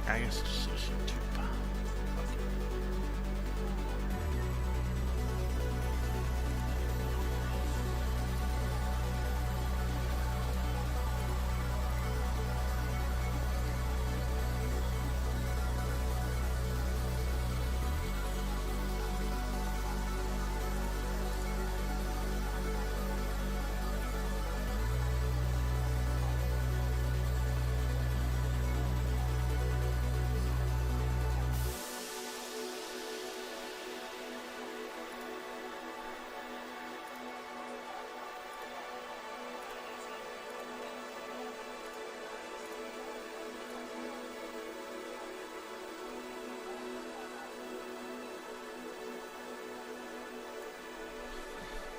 I guess it's just YouTube.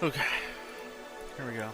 Okay, here we go.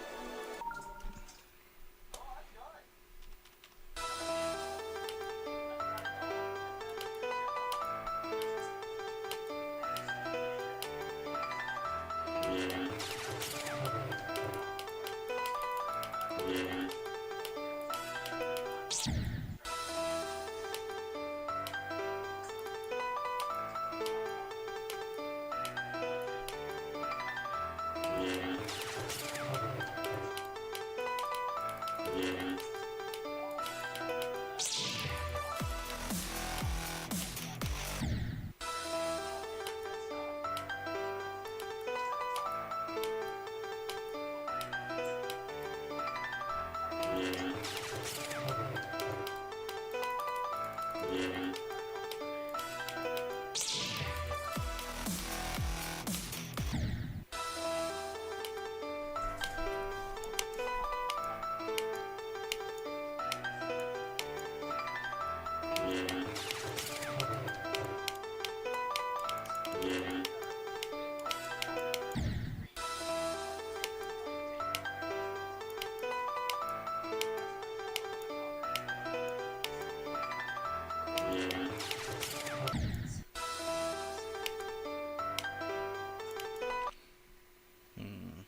Hmm.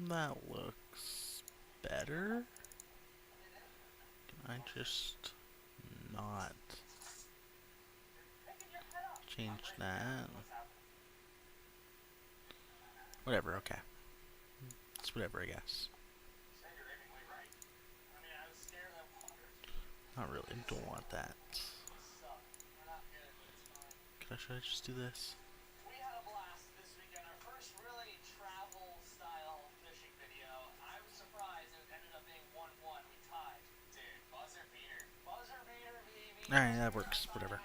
That looks better. Can I just not change that? Whatever, okay. It's whatever, I guess. Not really, don't want that. Should I just do this? Alright, that works, whatever.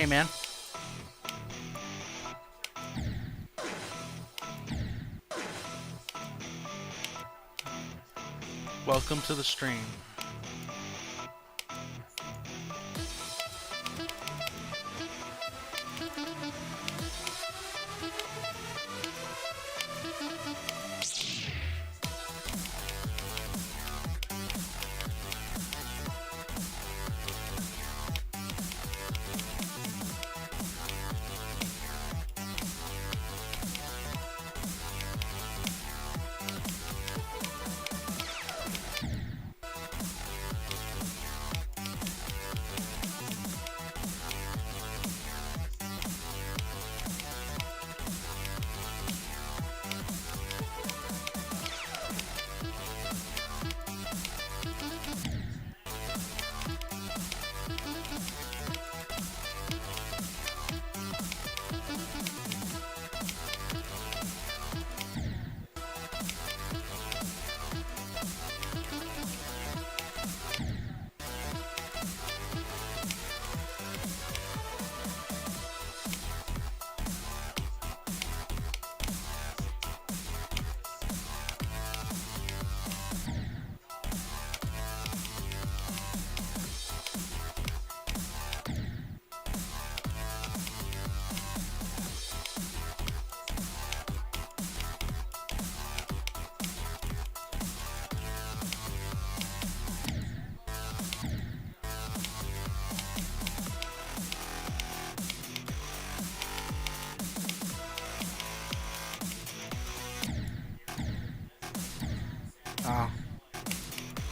Hey, man. Welcome to the stream.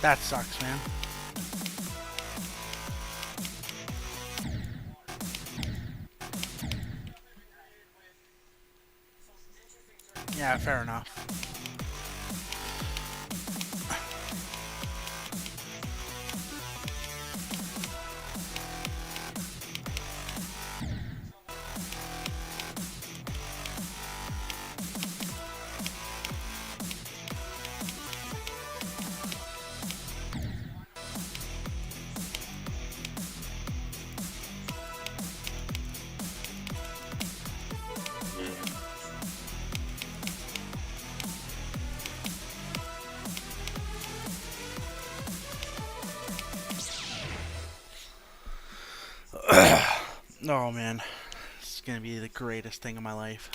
That sucks, man. Yeah, fair enough. Oh man, this is gonna be the greatest thing of my life.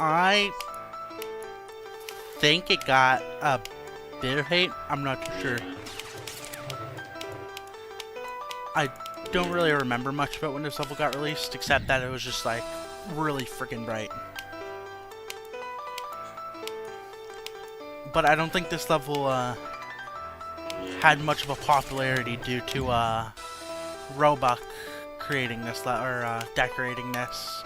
I think it got a bit of hate. I'm not too sure. I don't really remember much about when this level got released, except that it was just like really freaking bright. But I don't think this level had much of a popularity due to Roebuck creating this or decorating this.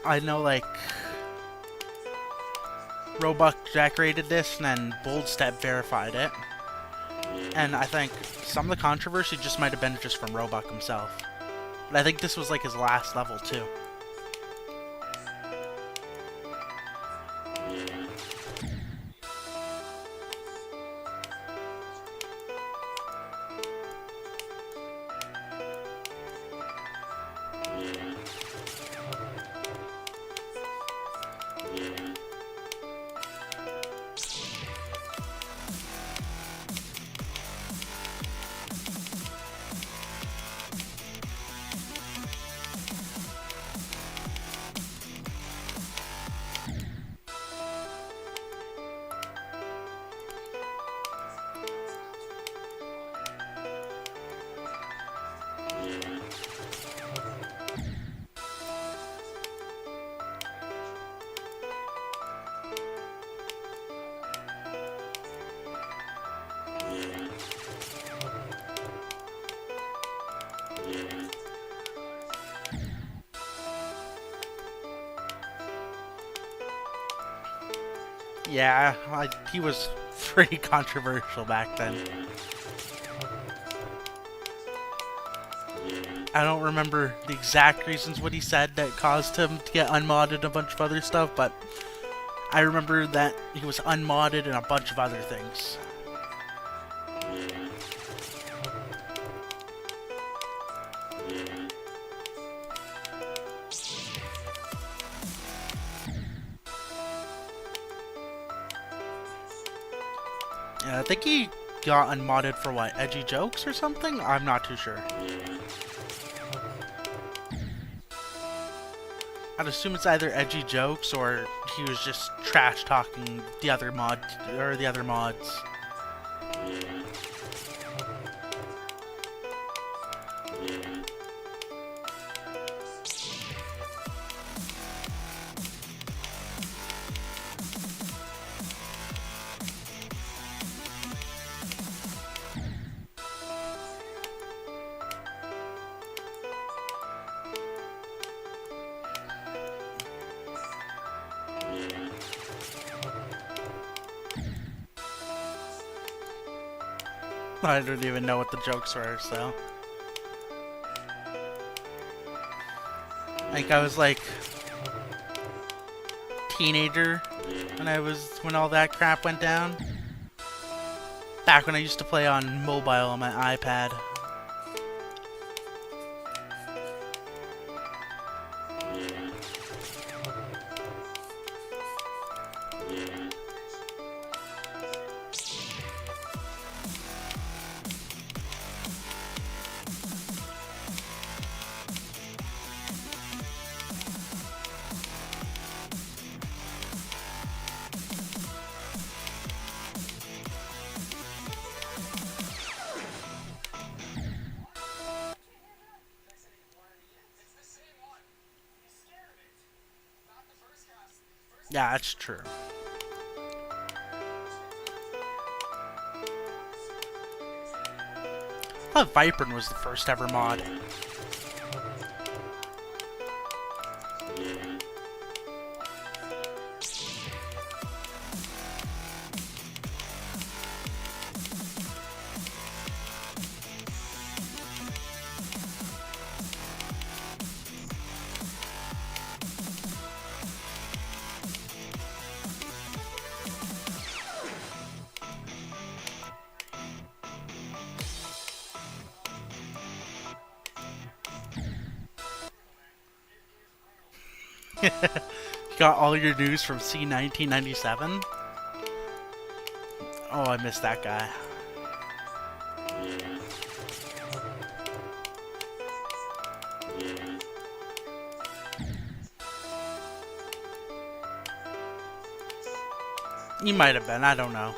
I know, like, Roebuck decorated this, and then Boldstep verified it. And I think some of the controversy just might have been just from Roebuck himself. But I think this was, like, his last level, too. Yeah, he was pretty controversial back then. I don't remember the exact reasons what he said that caused him to get unmodded and a bunch of other stuff, but I remember that he was unmodded and a bunch of other things. Yeah, I think he got unmodded for what, edgy jokes or something? I'm not too sure. I'd assume it's either edgy jokes or he was just trash talking the other mods. I don't even know what the jokes were, so. I think I was like teenager when all that crap went down. Back when I used to play on mobile on my iPad. Yeah, that's true. I thought Vipern was the first ever mod. You got all your news from C1997? Oh, I missed that guy. He might have been, I don't know.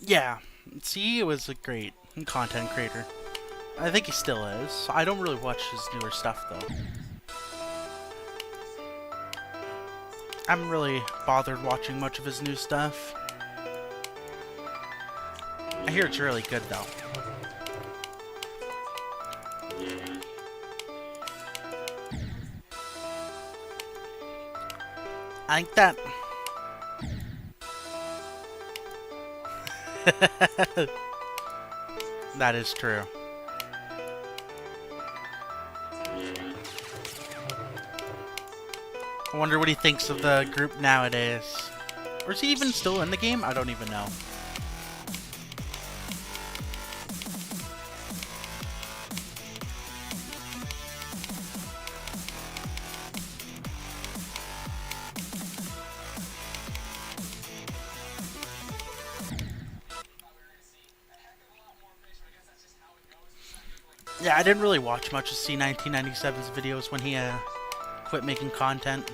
Yeah, see, it was a great content creator. I think he still is. I don't really watch his newer stuff, though. I haven't really bothered watching much of his new stuff. I hear it's really good, though. I think that... That is true. I wonder what he thinks of the group nowadays. Or is he even still in the game? I don't even know. Yeah, I didn't really watch much of C1997's videos when he quit making content.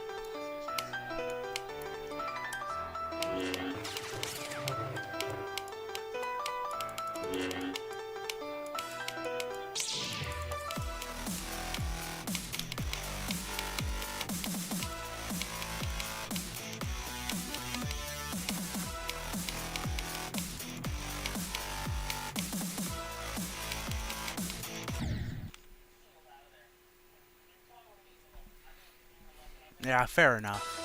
Yeah, fair enough.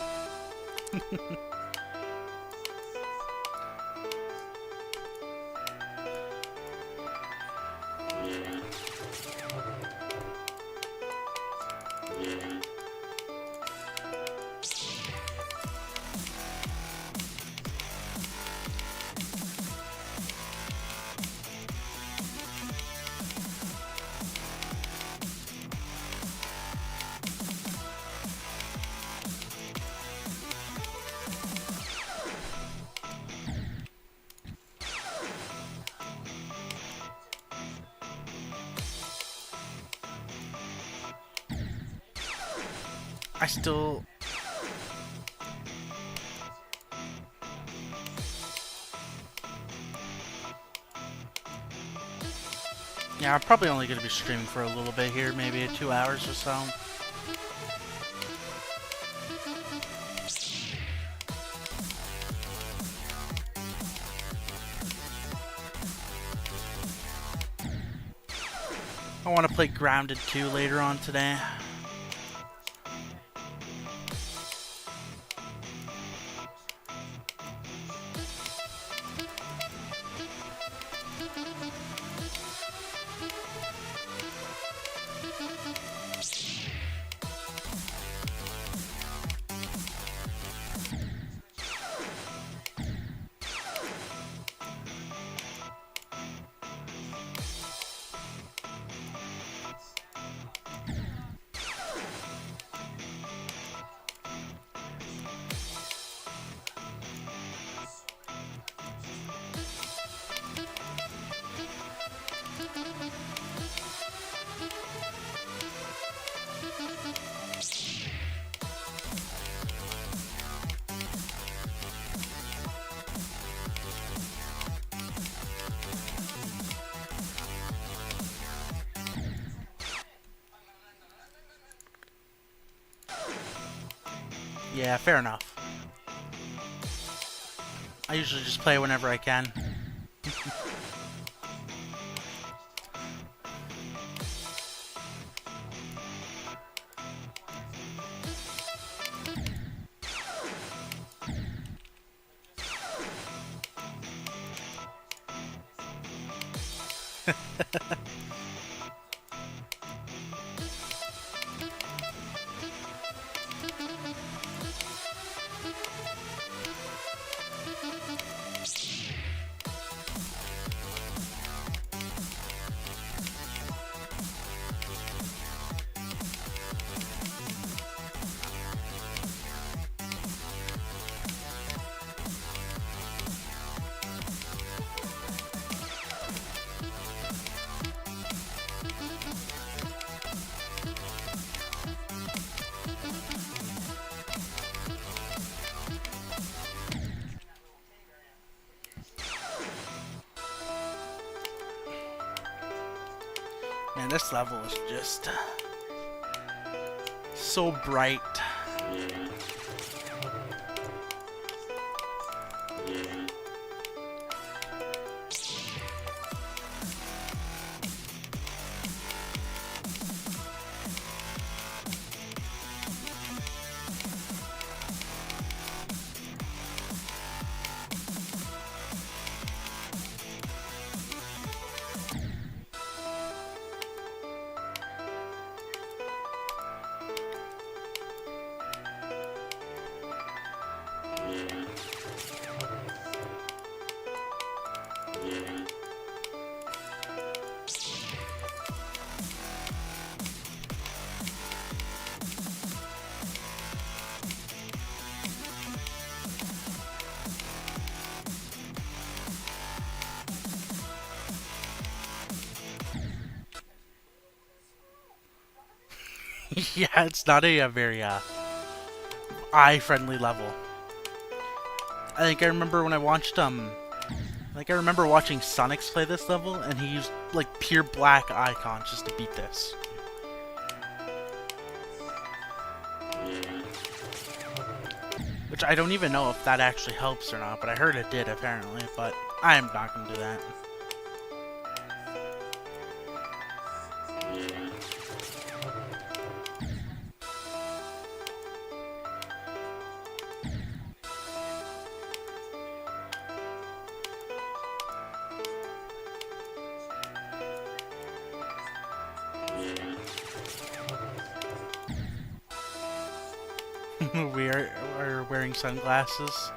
I still... Yeah, I'm probably only going to be streaming for a little bit here, maybe 2 hours or so. I want to play Grounded 2 later on today. Yeah, fair enough. I usually just play whenever I can. Man, this level is just so bright. Yeah, it's not a very eye-friendly level. I think I remember when I watched I remember watching Sonics play this level, and he used like pure black icons just to beat this. Which I don't even know if that actually helps or not, but I heard it did apparently, but I am not going to do that. We are wearing sunglasses.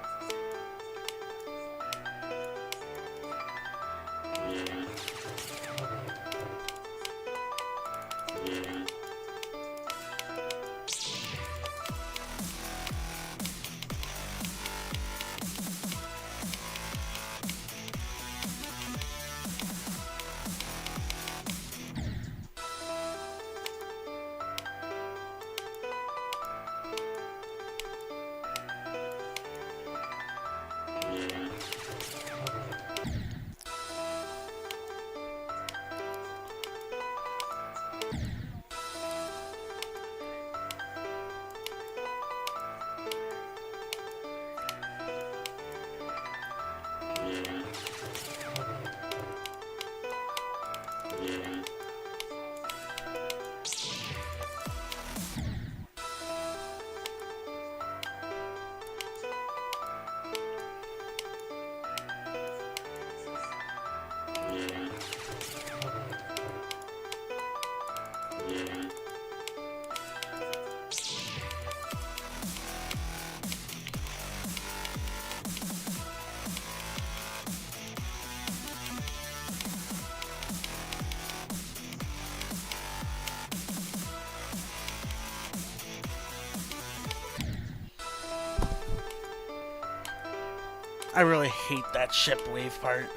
I really hate that ship wave part.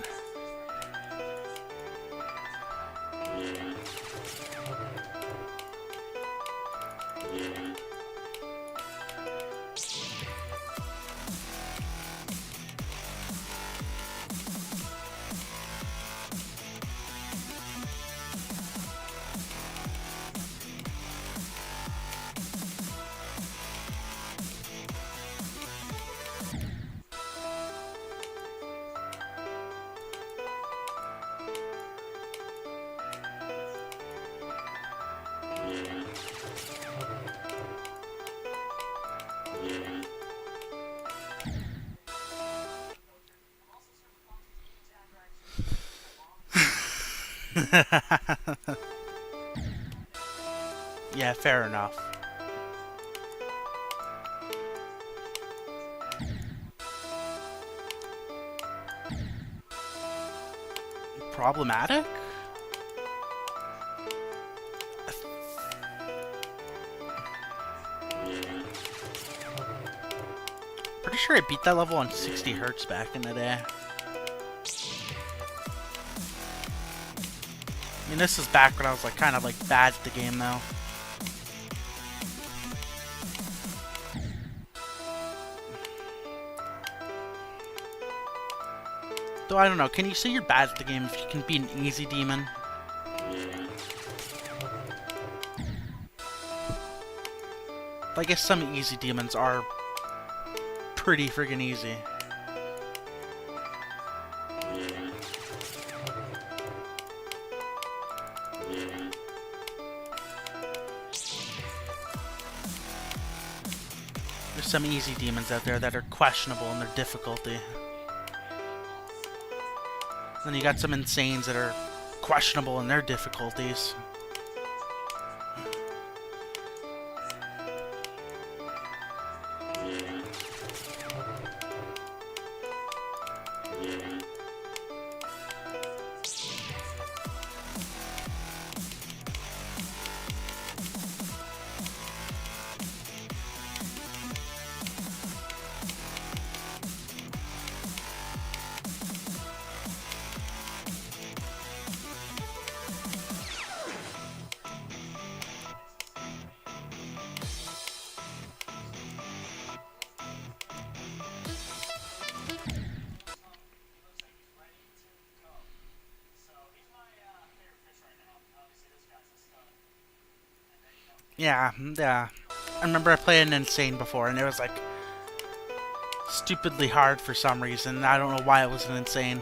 Yeah, fair enough. Problematic? Pretty sure I beat that level on 60 hertz back in the day. I mean, this is back when I was like kind of like bad at the game though. Though I don't know, can you say you're bad at the game if you can be an easy demon? I guess some easy demons are pretty friggin' easy. There's some easy demons out there that are questionable in their difficulty. Then you got some insanes that are questionable in their difficulties. Yeah, yeah. I remember I played an Insane before, and it was like stupidly hard for some reason. I don't know why it was an Insane.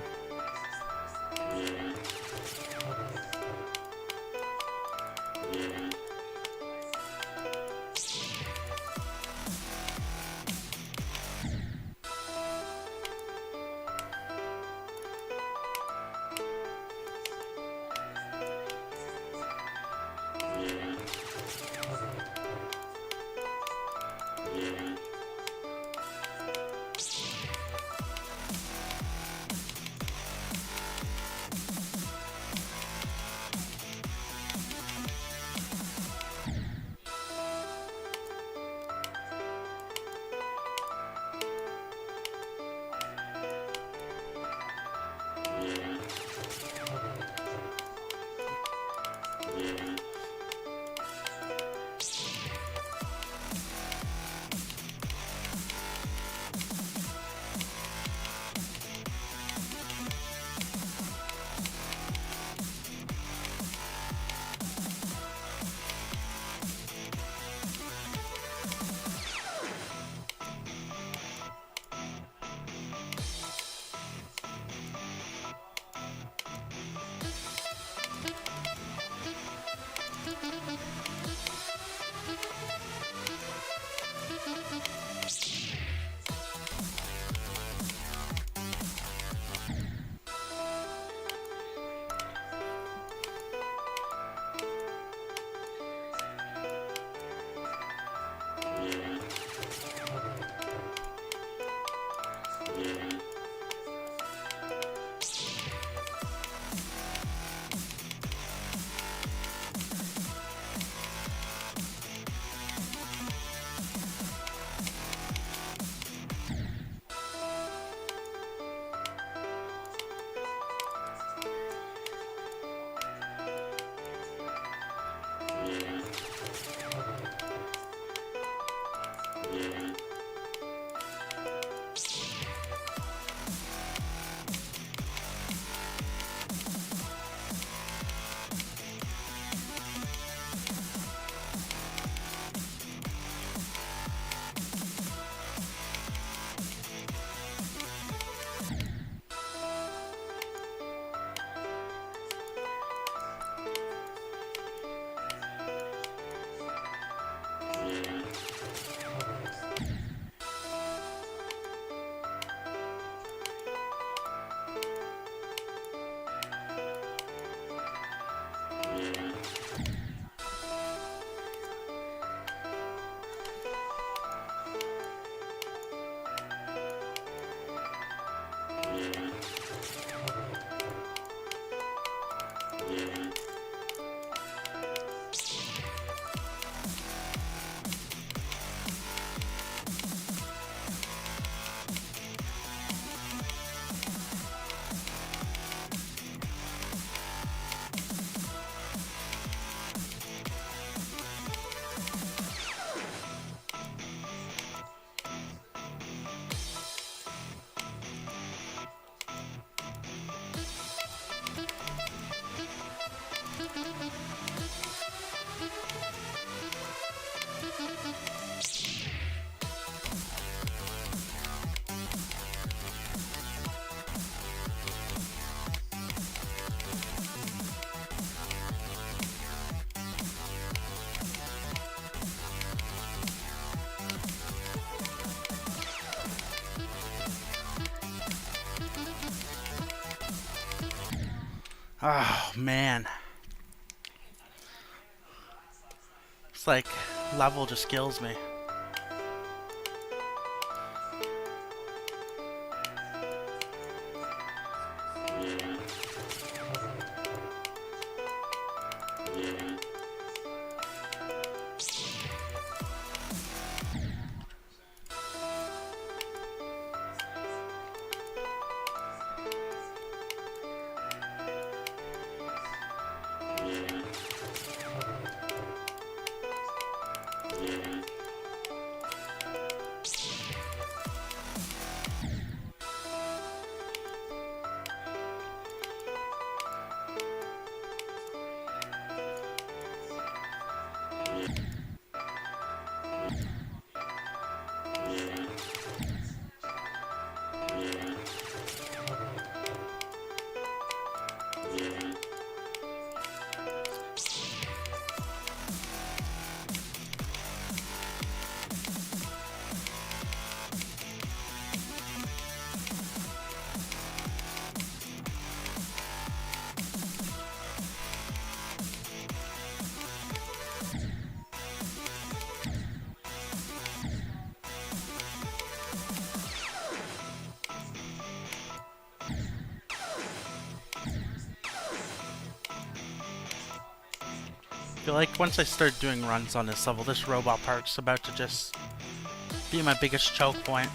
Oh, man. It's like level just kills me. feel like once I start doing runs on this level, this robot park's about to just be my biggest choke point.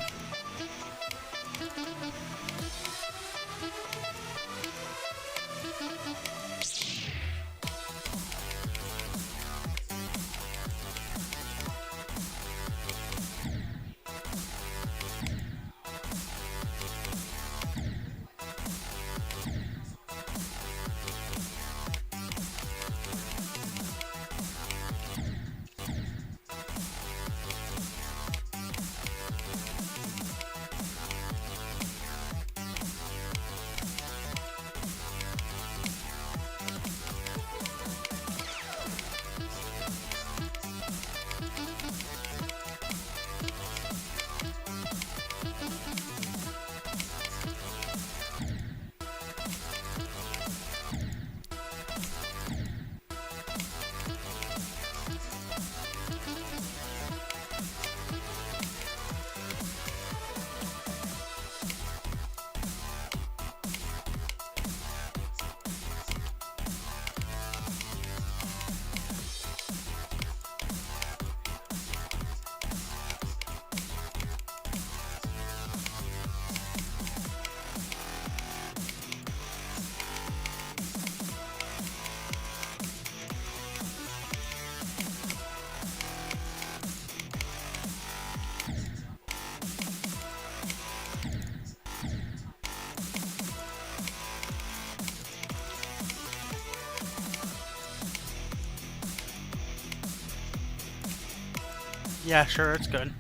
Yeah, sure, it's good.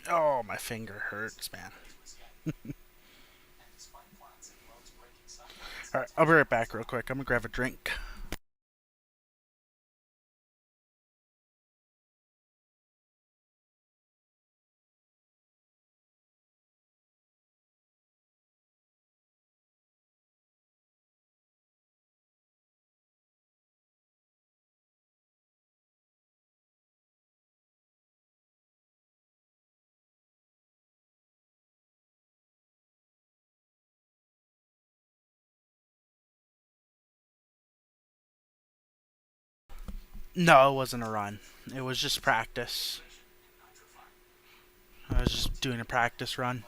Oh, my finger hurts, man. Alright, I'll be right back real quick. I'm gonna grab a drink. No, it wasn't a run. It was just practice. I was just doing a practice run.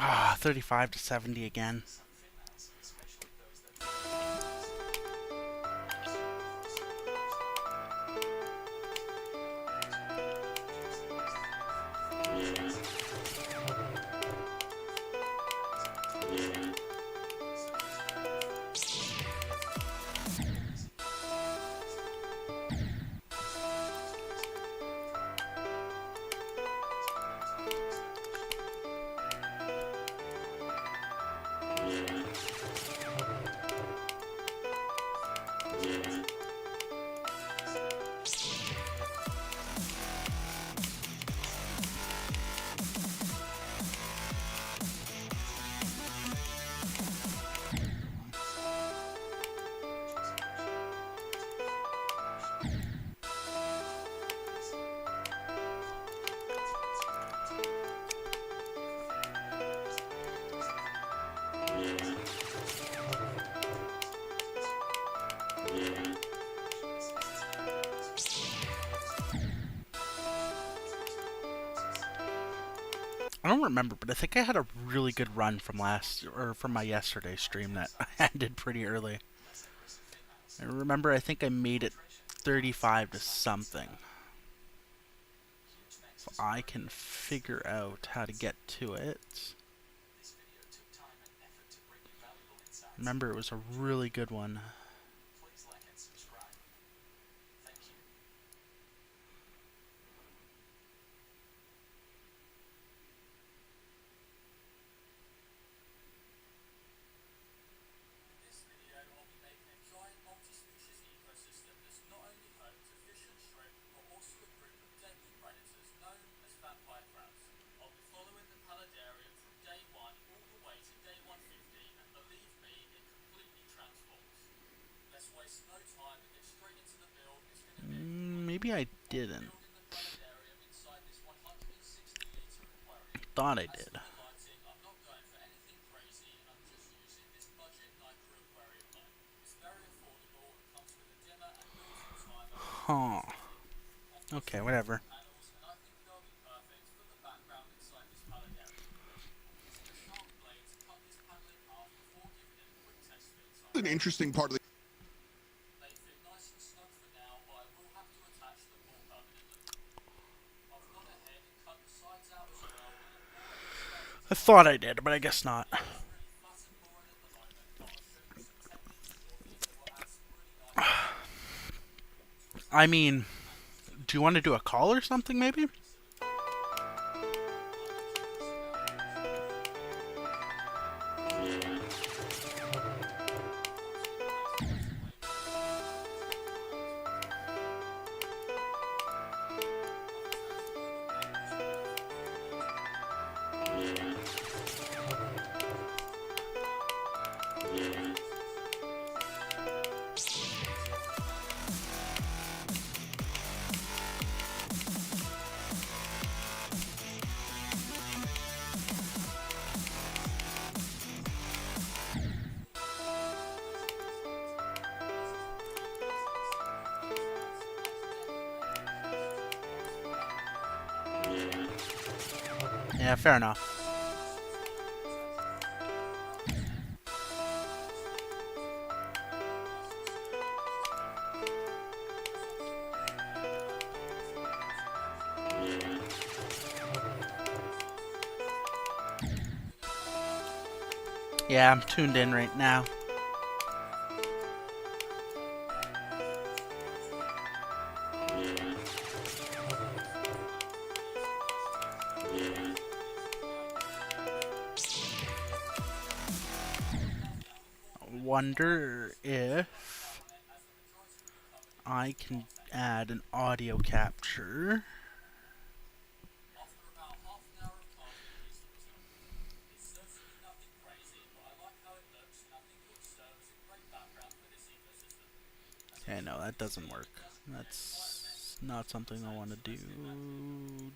Ah, 35 to 70 again. I don't remember, but I think I had a really good run from from my yesterday stream that ended pretty early. I remember I think I made it 35 to something. If I can figure out how to get to it. Remember, it was a really good one. Maybe I didn't. Thought I did. Huh. Okay, whatever. An interesting part of the I thought I did, but I guess not. I mean, do you want to do a call or something, maybe? Yeah, fair enough. Yeah, I'm tuned in right now. Wonder if I can add an audio capture. Okay, no, that doesn't work. That's not something I want to do.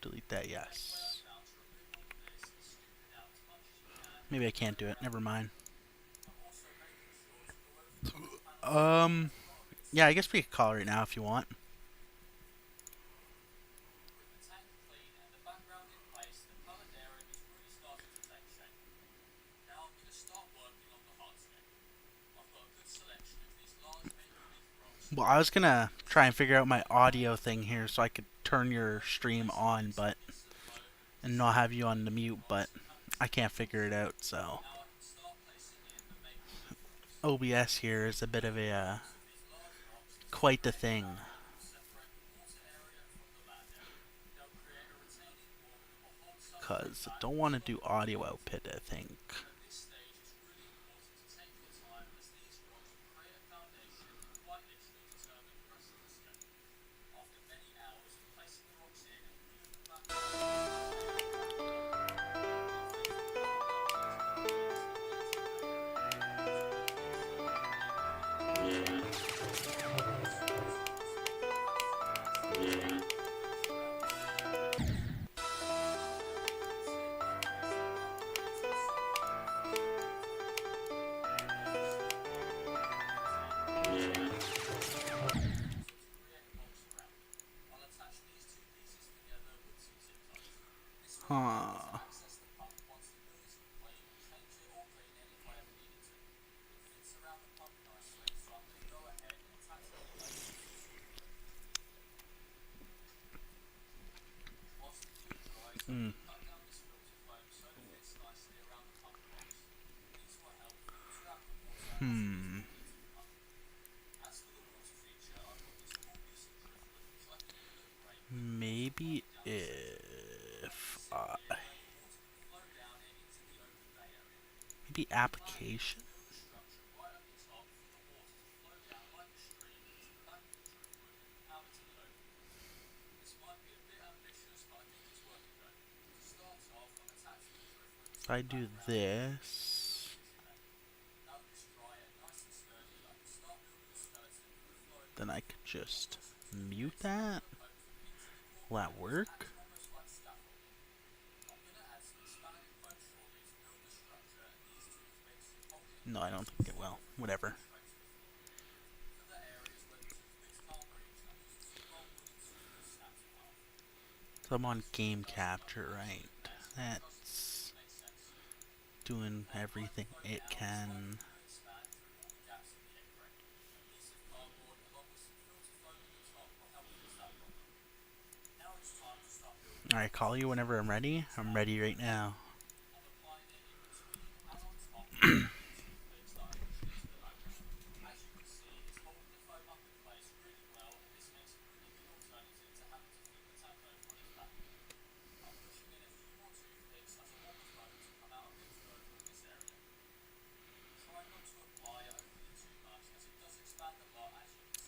Delete that, yes. Maybe I can't do it. Never mind. Yeah, I guess we could call right now if you want. Well, I was gonna try and figure out my audio thing here so I could turn your stream on, but and not have you on the mute, but I can't figure it out. So OBS here is a bit of a quite the thing. Cause I don't want to do audio output, I think. Mm. Hmm. Maybe if maybe application. If I do this, then I could just mute that. Will that work? No, I don't think it will. Whatever. So I'm on game capture, right? That's doing everything it can. Alright, call you whenever I'm ready. I'm ready right now.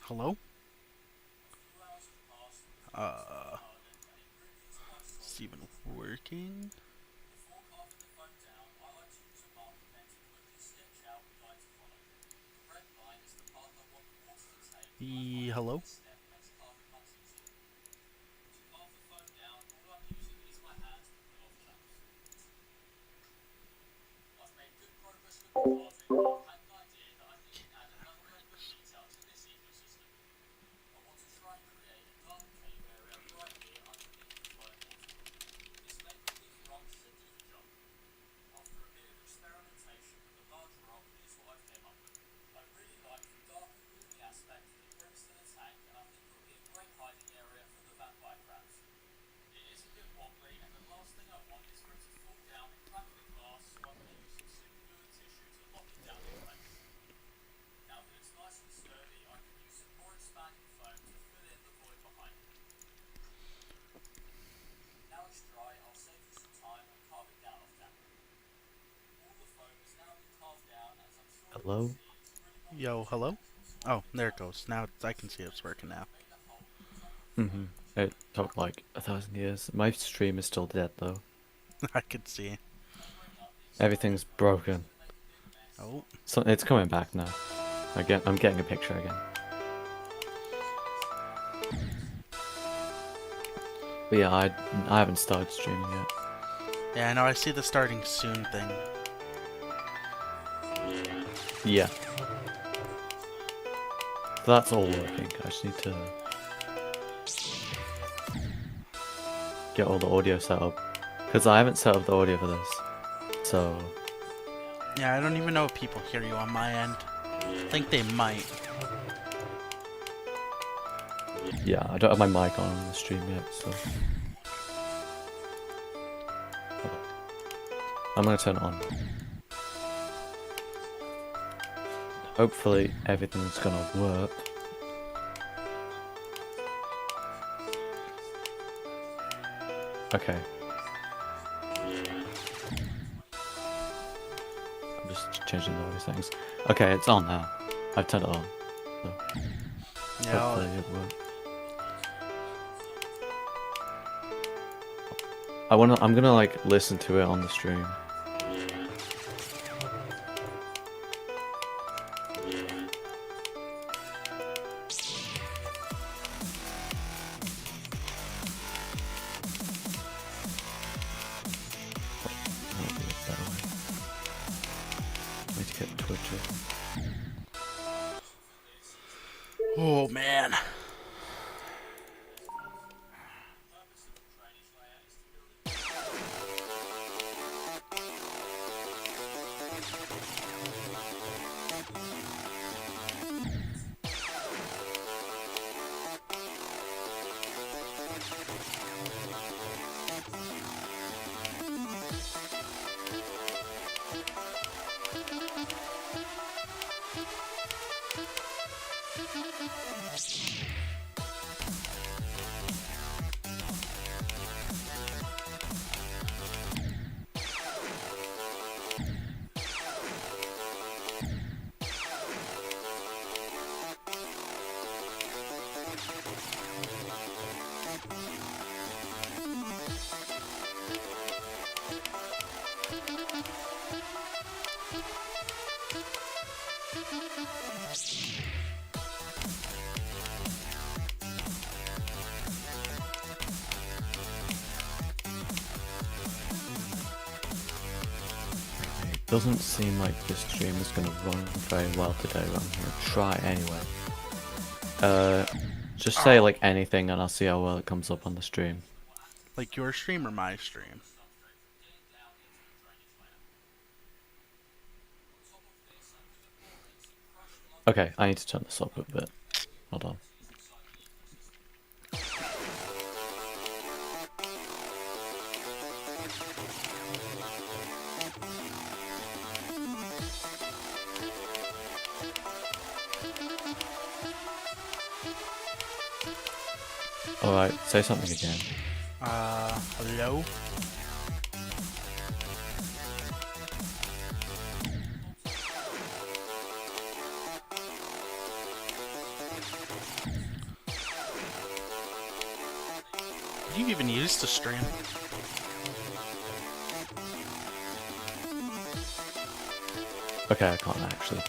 Hello? Is it even working? Hello? Hello? Yo, hello? Oh, there it goes. Now I can see it's working now. Mm-hmm. It took like 1,000 years. My stream is still dead though. I could see. Everything's broken. Oh, So it's coming back now. Again, I'm getting a picture again. But yeah, I haven't started streaming yet. yeah, I know. I see the starting soon thing. Yeah. So that's all working. I just need to get all the audio set up. Because I haven't set up the audio for this. So, Yeah, I don't even know if people hear you on my end. I think they might. yeah, I don't have my mic on the stream yet, so... I'm gonna turn it on. Hopefully everything's gonna work. Okay. I'm just changing the audio settings. Okay, it's on now. I've turned it on. So Yeah, hopefully it works. I'm gonna like listen to it on the stream. Might be a better way. Need to get Twitch up. oh man. doesn't seem like this stream is gonna run very well today, but I'm gonna try anyway. Just say like anything and I'll see how well it comes up on the stream. Like your stream or my stream? Okay, I need to turn this up a bit. Hold on. Alright, say something again. Hello? Do you even use the stream? Okay, I can't actually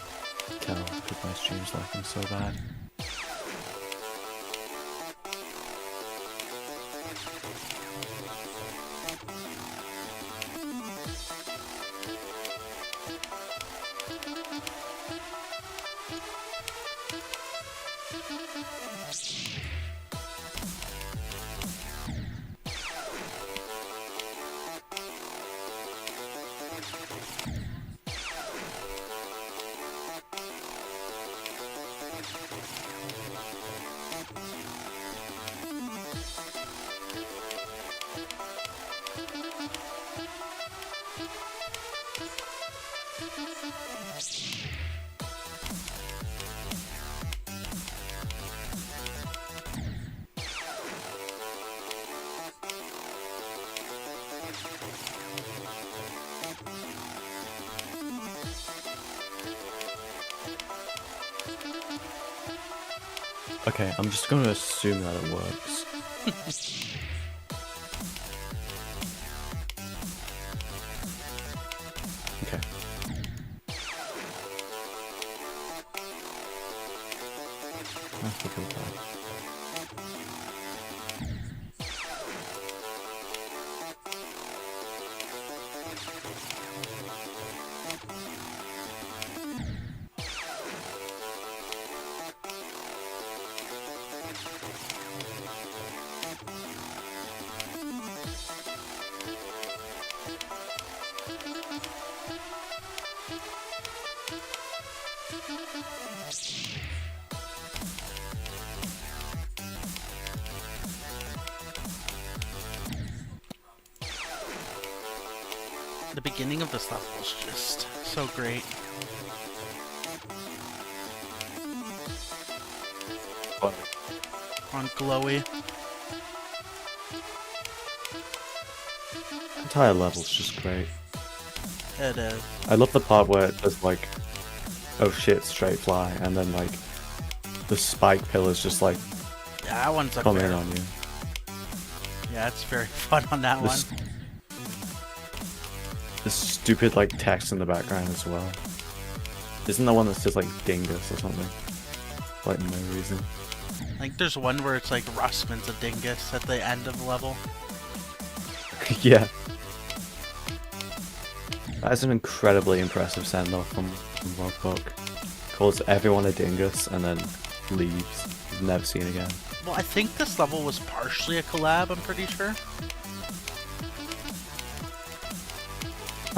tell because my stream's lagging so bad. Okay, I'm just going to assume that it works. Okay. That's a good plan. The beginning of this level is just so great. On Glowy. The entire level's just great. It is. I love the part where it does like, oh shit, straight fly, and then like, the spike pillars just like Yeah, that one's up come in there. on you. Yeah, it's very fun on that one. The stupid like text in the background as well. Isn't the one that says like dingus or something? Like no reason. Like there's one where it's like Rustman's a dingus at the end of the level. Yeah. That is an incredibly impressive send-off from Rogbug. Calls everyone a dingus and then leaves. Never seen again. Well, I think this level was partially a collab, I'm pretty sure.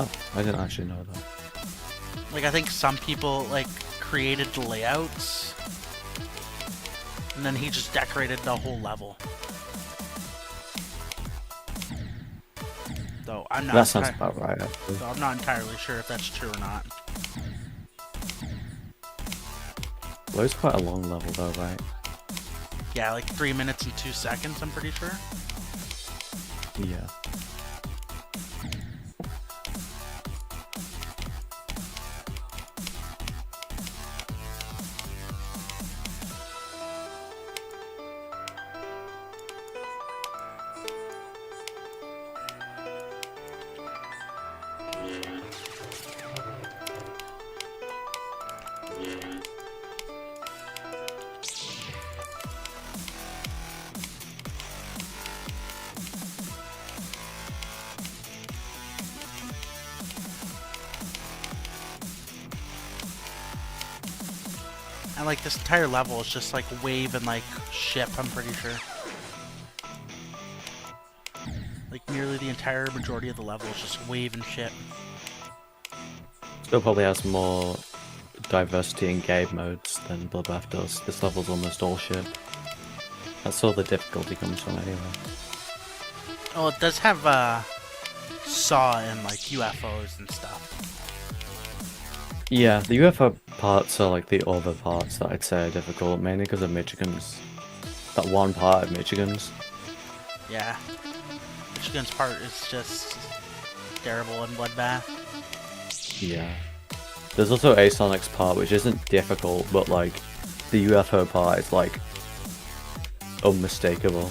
Oh, I didn't actually know that. Like, I think some people, like, created the layouts. And then he just decorated the whole level. Though I'm not That sounds about right, actually. though I'm not entirely sure if that's true or not. Well, it's quite a long level though, right? Yeah, like 3 minutes and 2 seconds, I'm pretty sure. Yeah. And like this entire level is just like wave and like ship, I'm pretty sure. Like nearly the entire majority of the level is just wave and ship. Still probably has more diversity in game modes than Bloodbath does. This level's almost all ship. That's all the difficulty comes from anyway. Oh, it does have saw and like UFOs and stuff. Yeah, the UFO parts are like the other parts that I'd say are difficult, mainly because of Michigan's. That one part of Michigan's. Yeah. Michigan's part is just terrible in Bloodbath. Yeah. There's also Asonic's part, which isn't difficult, but like the UFO part is like unmistakable,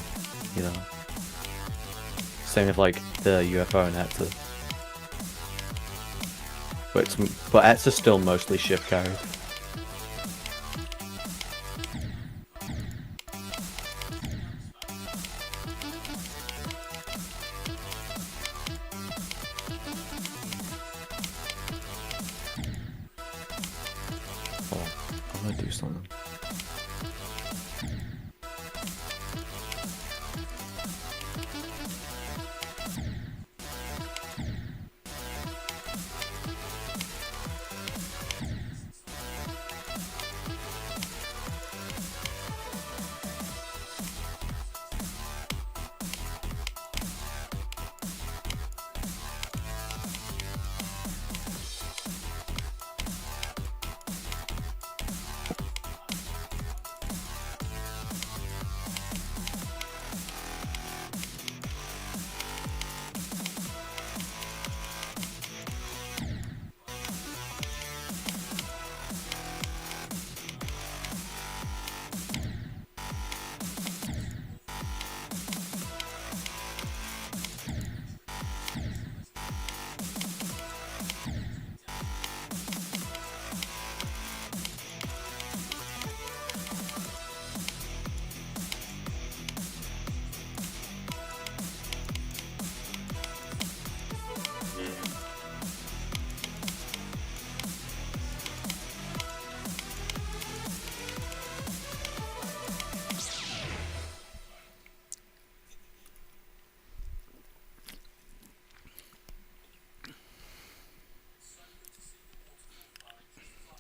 you know. Same with like the UFO and Etzer. But Etzer's still mostly ship carried. Oh, I'm gonna do something.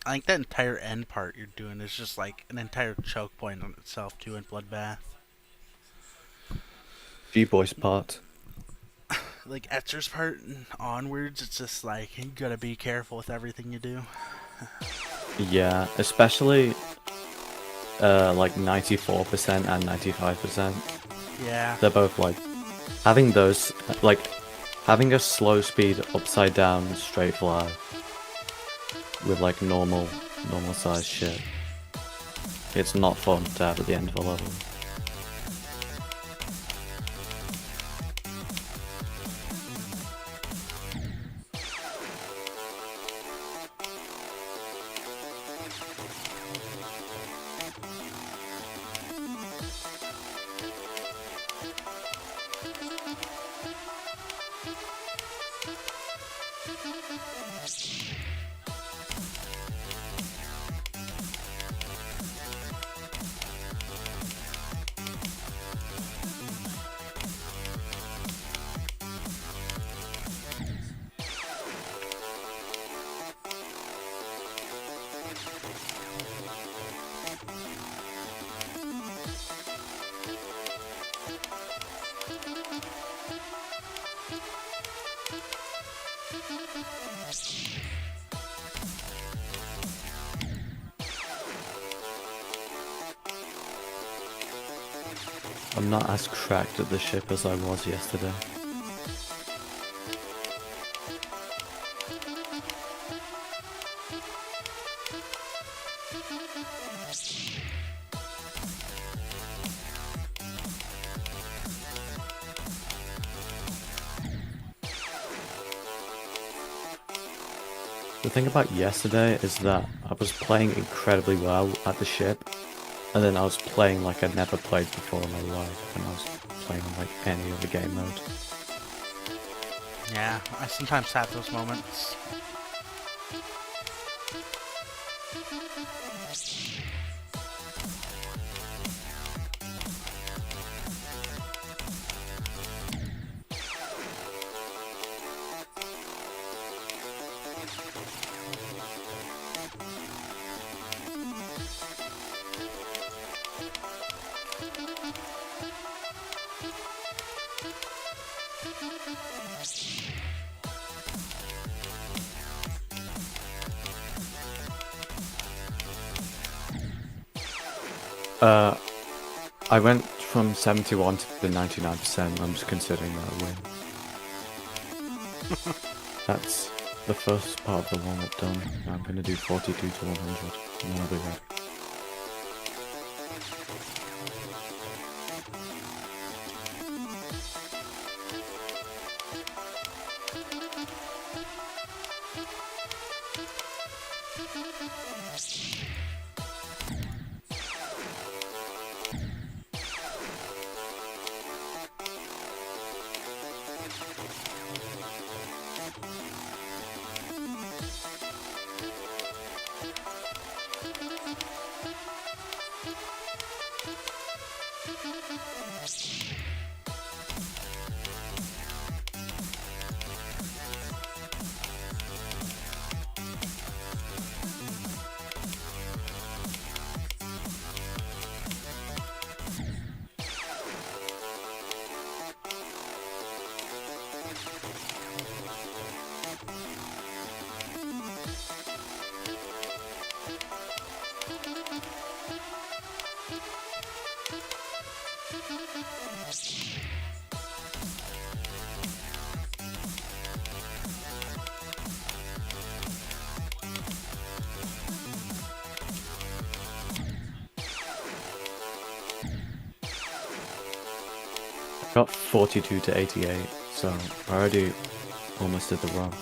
I think that entire end part you're doing is just like an entire choke point on itself too in Bloodbath. G-Boy's part. Like Etzer's part and onwards, it's just like you gotta be careful with everything you do. Yeah, especially like 94% and 95%. Yeah. They're both like having those like having a slow speed upside down straight fly with like normal size shit. It's not fun to have at the end of a level. I'm not as cracked at the ship as I was yesterday. The thing about yesterday is that I was playing incredibly well at the ship, and then I was playing like I'd never played before in my life, and I was playing on like any other game mode. Yeah, I sometimes have those moments. I went from 71 to the 99%. I'm just considering that a win. That's the first part of the warm-up done. Now I'm gonna do 42 to 100, and then I'll be ready. Got 42 to 88, so I already almost did the run.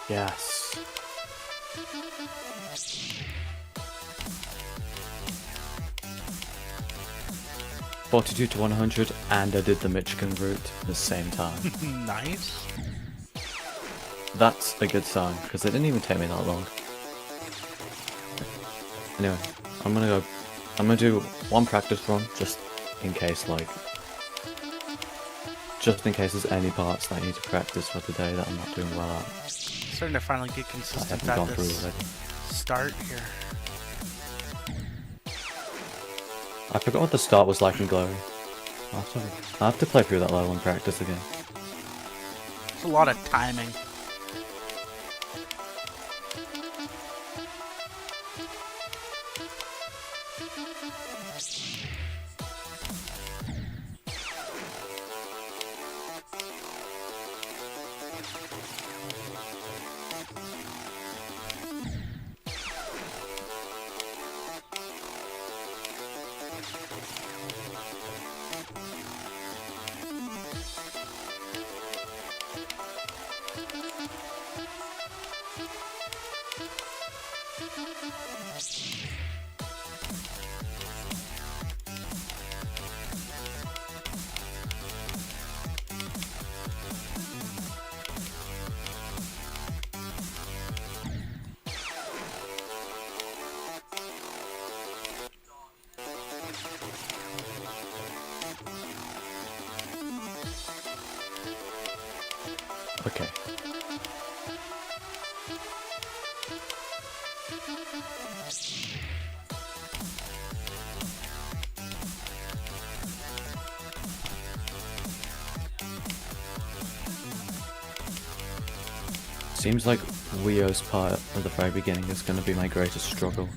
Yes. $42 to 100, and I did the Michigan route at the same time. Nice. That's a good sign, because it didn't even take me that long. Anyway, I'm gonna do one practice run, just in case, just in case there's any parts that I need to practice for today that I'm not doing well at. Starting to finally get I consistent haven't at gone through this already. start here. I forgot what the start was like in Glory. I'll have to play through that level and practice again. It's a lot of timing. Okay. Seems like Rio's part at the very beginning is going to be my greatest struggle.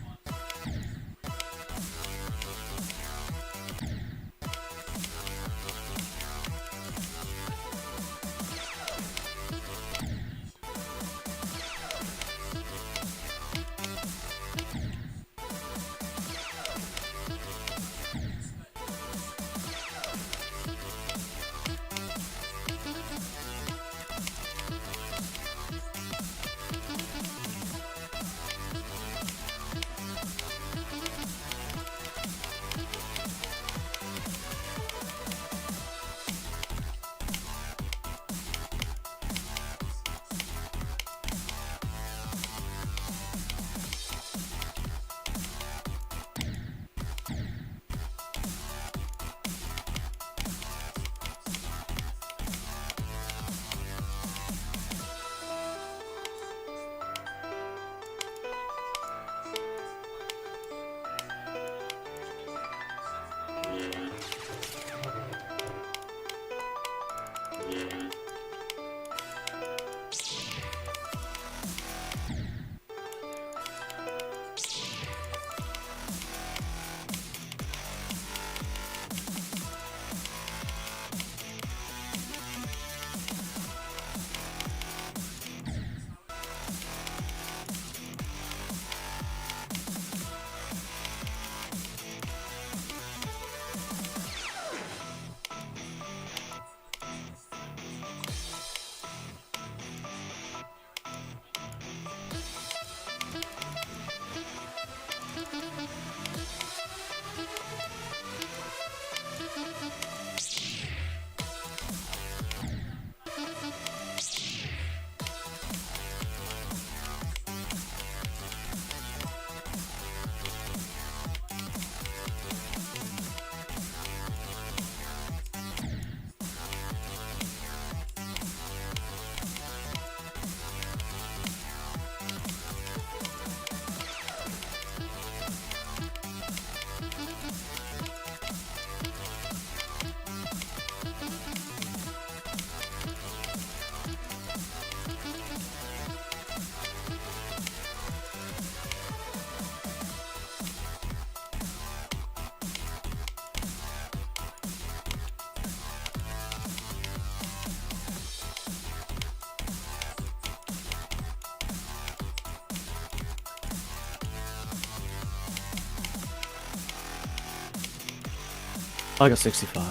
I got 65.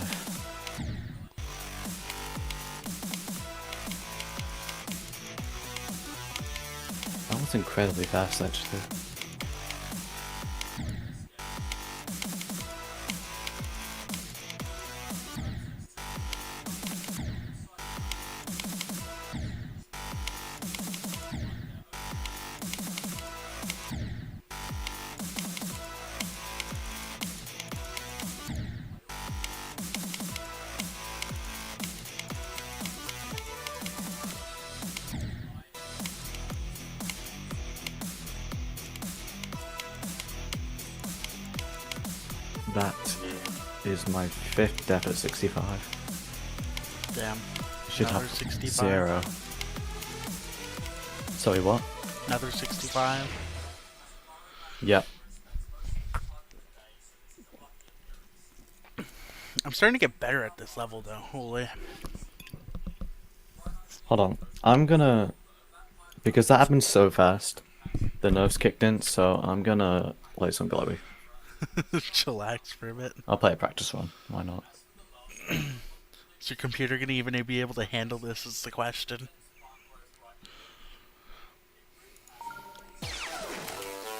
That was incredibly fast, actually. That is my 5th death at 65. Damn. Should Another have 65. 0. Sorry, what? Another 65. Yep. I'm starting to get better at this level, though. Holy. Hold on. I'm gonna... Because that happened so fast, the nerves kicked in, so I'm gonna play some Glowy. Chillax for a bit. I'll play a practice run. Why not? Is your computer gonna even be able to handle this? Is the question.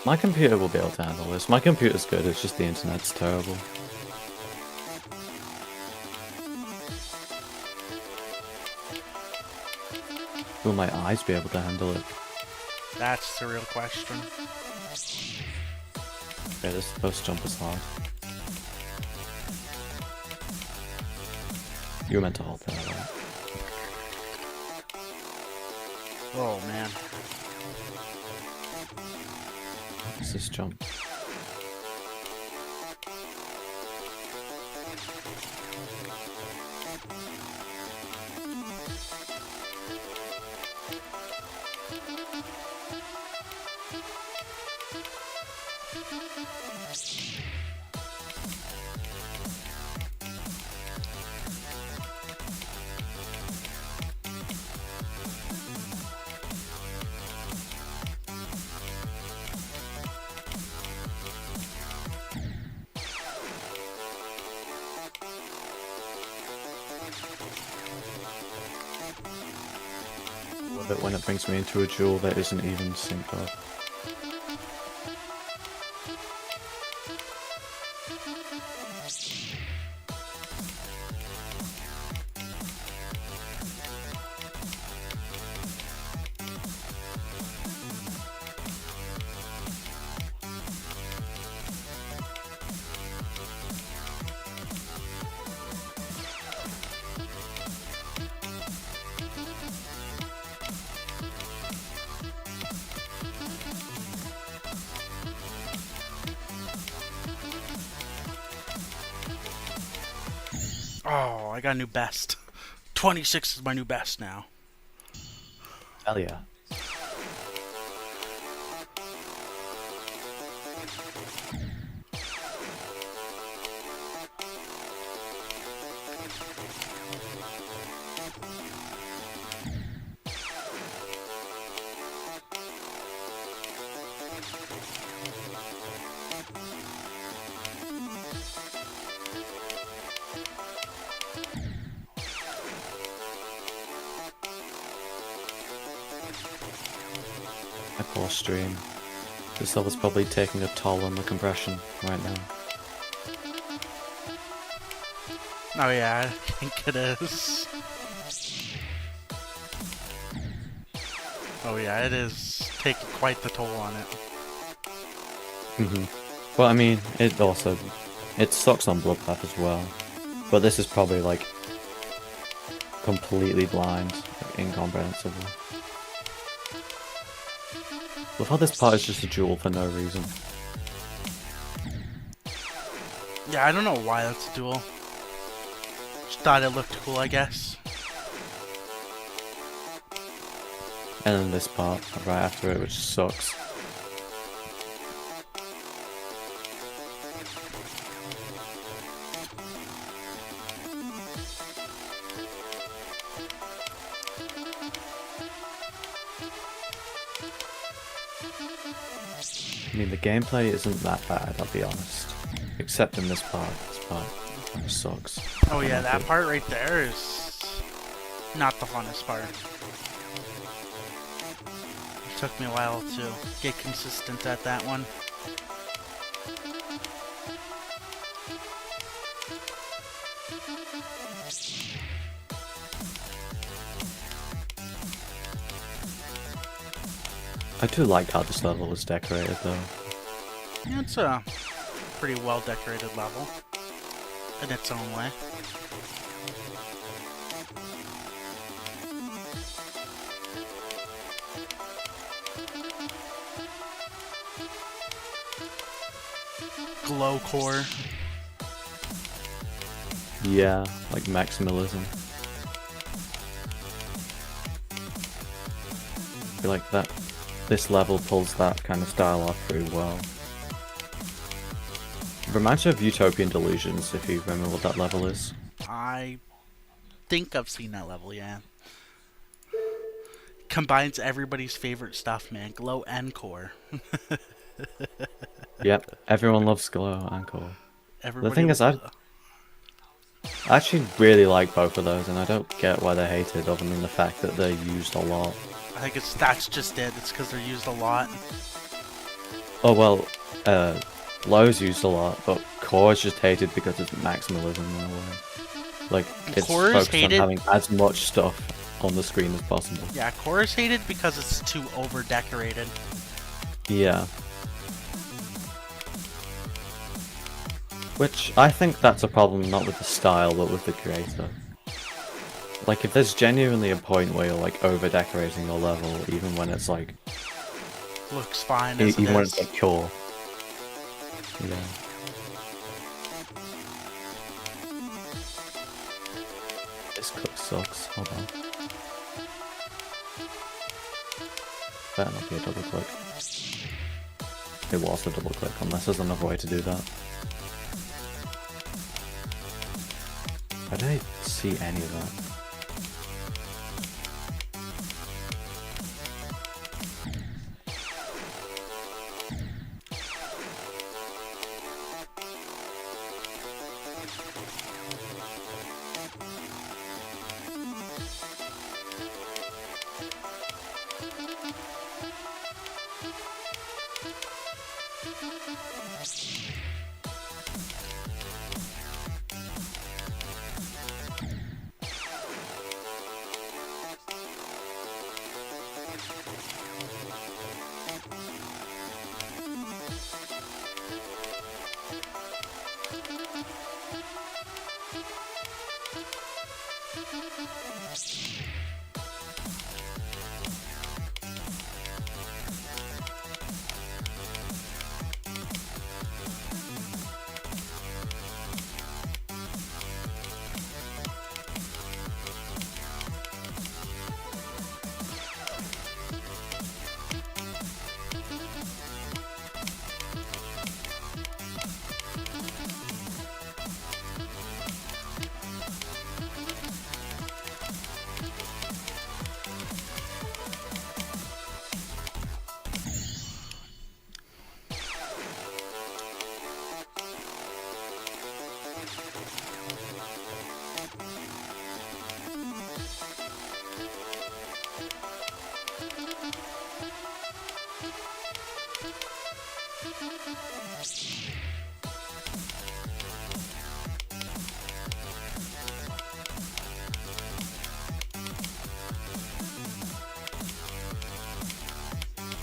My computer will be able to handle this. My computer's good, it's just the internet's terrible. Will my eyes be able to handle it? That's the real question. Okay, this post jump is hard. You were meant to hold there, right? Oh man. What's this jump? Love it when it brings me into a duel that isn't even synced up. Oh, I got a new best. 26 is my new best now. Hell yeah. My poor stream. This level's probably taking a toll on the compression right now. Oh yeah, I think it is. Oh yeah, it is taking quite the toll on it. Well, I mean, it sucks on Bloodbath as well. But this is probably like completely blind, like, incomprehensible. Love how this part is just a duel for no reason. Yeah, I don't know why that's a duel. Just thought it looked cool, I guess. And then this part right after it, which sucks. I mean, the gameplay isn't that bad, I'll be honest. Except in this part. This part kind of sucks. Oh yeah, that part right there is not the funnest part. It took me a while to get consistent at that one. I do like how this level is decorated though. Yeah, it's a pretty well decorated level in its own way. Glow core. Yeah, like maximalism. I feel like that this level pulls that kind of style off pretty well. It reminds you of Utopian Delusions, if you remember what that level is. I think I've seen that level, yeah. Combines everybody's favorite stuff, man. Glow and core. Yep, everyone loves Glow and Core. Everybody The thing is, I actually really like both of those, and I don't get why they're hated, other than the fact that they're used a lot. I think that's just it. It's because they're used a lot. Oh well, Glow's used a lot, but Core's just hated because it's maximalism in a way. Like, it's Core is focused on hated- having as much stuff on the screen as possible. Yeah, core is hated because it's too over decorated. Yeah. Which, I think that's a problem not with the style, but with the creator. Like, if there's genuinely a point where you're, like, over-decorating your level, even when it's, like... Looks fine as it even when is. it's, like, cool. Yeah. This cook sucks. Hold on. Better not be a double click. It was a double click, unless there's another way to do that. I don't see any of that.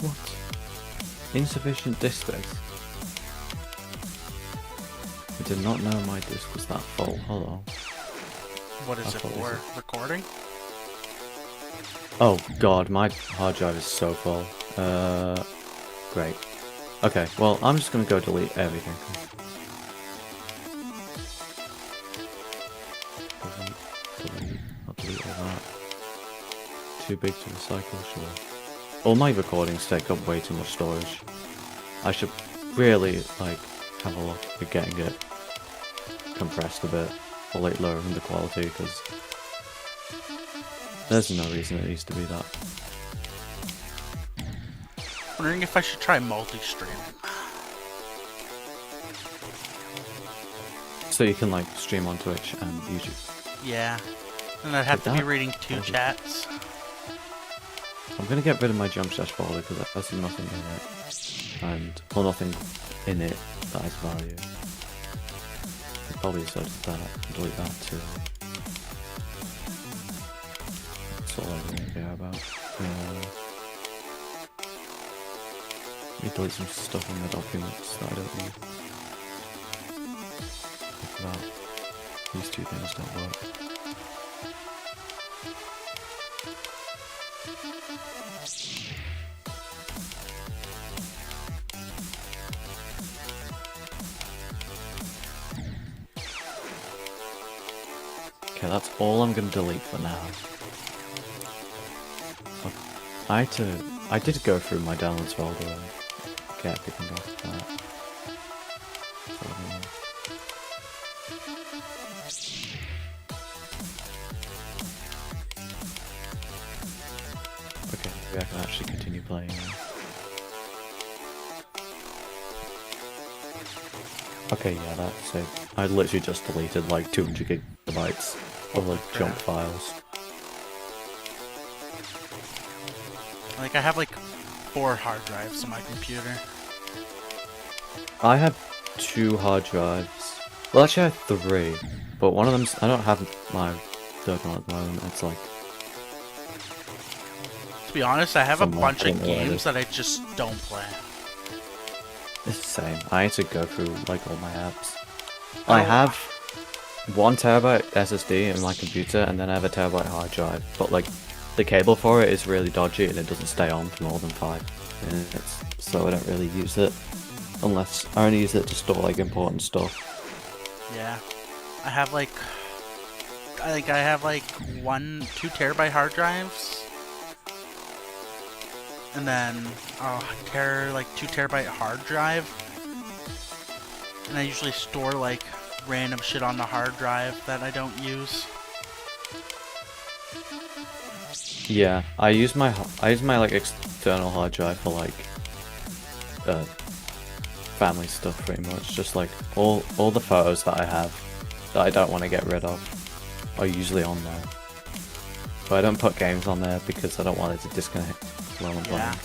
What? Insufficient disk space? I did not know my disk was that full. Hold on. What is I it thought for? this Recording? Oh god, my hard drive is so full. Great. Okay, well, I'm just gonna go delete everything. Delete, I'll delete all that. Too big to recycle, sure. All my recordings take up way too much storage. I should really, like, have a look at getting it compressed a bit, or like lowering the quality, because there's no reason it needs to be that. Wondering if I should try multi-streaming. So you can like stream on Twitch and YouTube. Yeah. And I'd have Like to be that? reading two Okay. chats. I'm gonna get rid of my jump dash folder because there's nothing in it, and well, nothing in it that has value. I probably should delete that too. That's all I really care about. Let me delete some stuff in the documents that I don't need. Like that. These two things don't work. Okay, that's all I'm gonna delete for now. I did go through my downloads folder and get everything off that. So, okay, maybe I can actually continue playing now. Okay, yeah, that's it. I literally just deleted like 200 gigabytes of like junk files. Like, I have like 4 hard drives on my computer. I have 2 hard drives. Well, actually I have 3, but one of them's... I don't have my third one at the moment. It's like... To be honest, I have a Somewhat, bunch I of don't know what it games is. that I just don't play. It's the same. I need to go through like all my apps. I Oh. have 1 terabyte SSD in my computer, and then I have a terabyte hard drive. But like, the cable for it is really dodgy, and it doesn't stay on for more than 5 minutes. So I don't really use it, unless I only use it to store like important stuff. Yeah. I think I have like 2 terabyte hard drives. And then like 2 terabyte hard drive. And I usually store like random shit on the hard drive that I don't use. Yeah, I use my like external hard drive for like family stuff pretty much. Just like all the photos that I have that I don't want to get rid of are usually on there. But I don't put games on there because I don't want it to disconnect while I'm playing.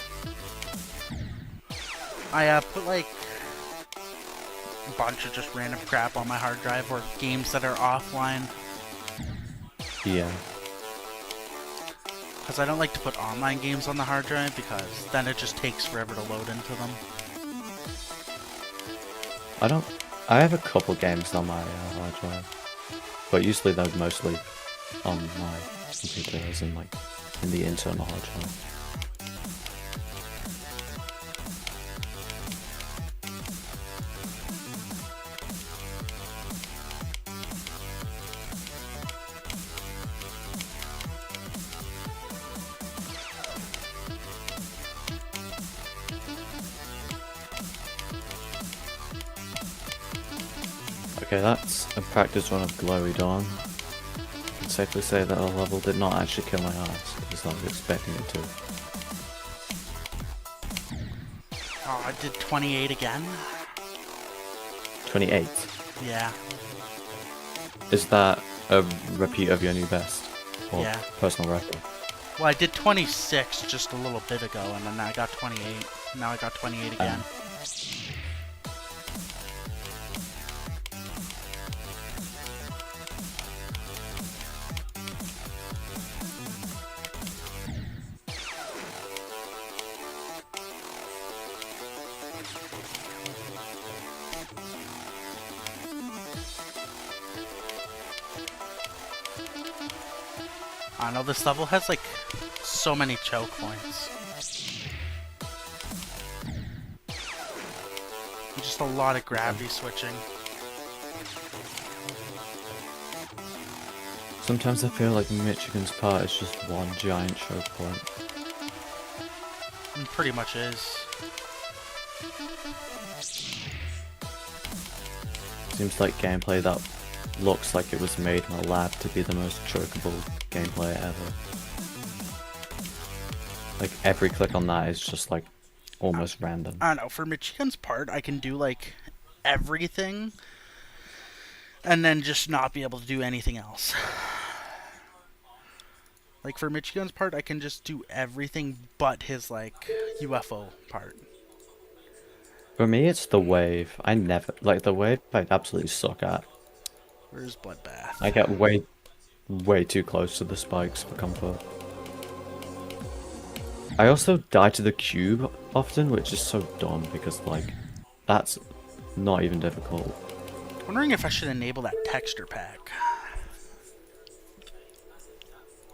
I put like a bunch of just random crap on my hard drive or games that are offline. Yeah. Because I don't like to put online games on the hard drive because then it just takes forever to load into them. I have a couple games on my hard drive, but usually they're mostly on my computer, as in like in the internal hard drive. Okay, that's a practice run of Glowy Dawn. I can safely say that our level did not actually kill my ass, because I was expecting it to. Oh, I did 28 again. 28? Yeah. Is that a repeat of your new best? Or Yeah. personal record? Well, I did 26 just a little bit ago, and then I got 28. Now I got 28 again. I know this level has like so many choke points. Just a lot of gravity switching. Sometimes I feel like Michigan's part is just one giant choke point. It pretty much is. Seems like gameplay that looks like it was made in a lab to be the most chokeable gameplay ever. Like every click on that is just like almost random. I don't know, for Michigan's part, I can do like everything and then just not be able to do anything else. Like for Michigan's part, I can just do everything but his like UFO part. For me, it's the wave. I never like the wave. I absolutely suck at. Where's Bloodbath? I get way too close to the spikes for comfort. I also die to the cube often, which is so dumb because like that's not even difficult. Wondering if I should enable that texture pack.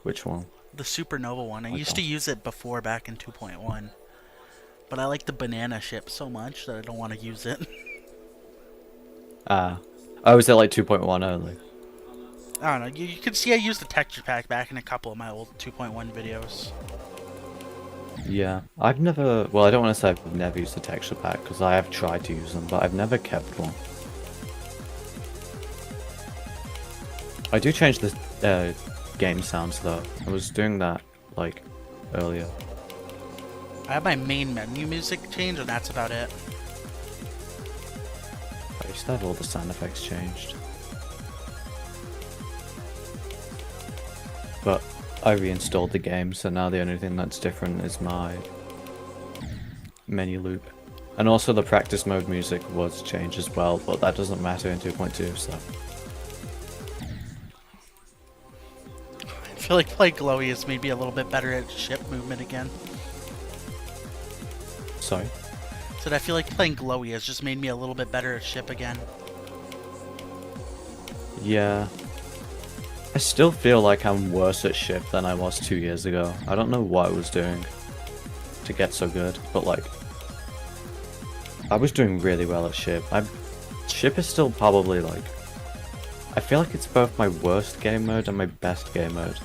Which one? The Supernova one. I Okay. used to use it before back in 2.1. But I like the banana ship so much that I don't want to use it. Oh, is it like 2.1 only? I don't know. You can see I used the texture pack back in a couple of my old 2.1 videos. Yeah, I've never. Well, I don't want to say I've never used the texture pack because I have tried to use them, but I've never kept one. I do change the game sounds though. I was doing that like earlier. I have my main menu music changed, and that's about it. I used to have all the sound effects changed. But I reinstalled the game, so now the only thing that's different is my menu loop. And also the practice mode music was changed as well, but that doesn't matter in 2.2, so... I feel like playing Glowy has made me a little bit better at ship movement again. Sorry? Said I feel like playing Glowy has just made me a little bit better at ship again. Yeah. I still feel like I'm worse at ship than I was 2 years ago. I don't know what I was doing to get so good, but like, I was doing really well at ship. Ship is still probably like, I feel like it's both my worst game mode and my best game mode.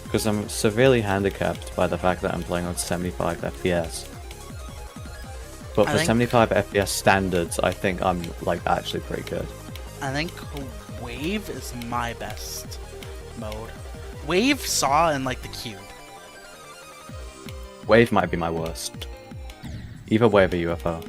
Because I'm severely handicapped by the fact that I'm playing on 75 FPS. But for 75 FPS standards, I think I'm like actually pretty good. I think Wave is my best mode. Wave, Saw, and like the Cube. Wave might be my worst. Either Wave or UFO.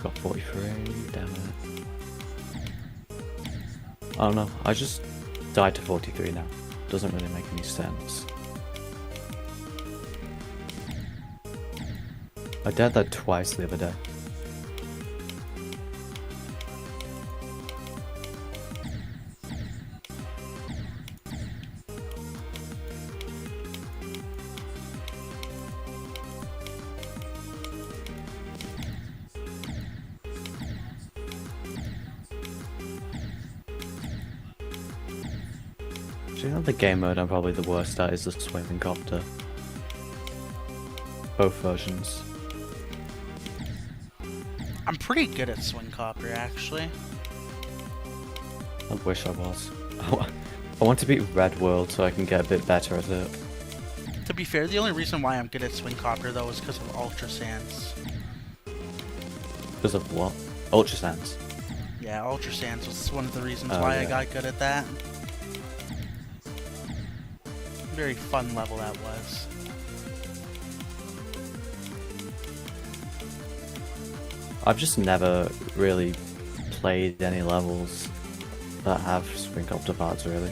Got 43, damn it. Oh no, I just died to 43 now. Doesn't really make any sense. I died that twice the other day. Do you know the game mode I'm probably the worst at is the swimming copter? Both versions. I'm pretty good at Swing Copter, actually. I wish I was. I want to beat Red World so I can get a bit better at it. To be fair, the only reason why I'm good at Swing Copter, though, is because of Ultra Sands. Because of what? Ultra Sands. Yeah, Ultra Sands was one of the reasons why I got good at that. Very fun level that was. I've just never really played any levels that have swing copter parts, really.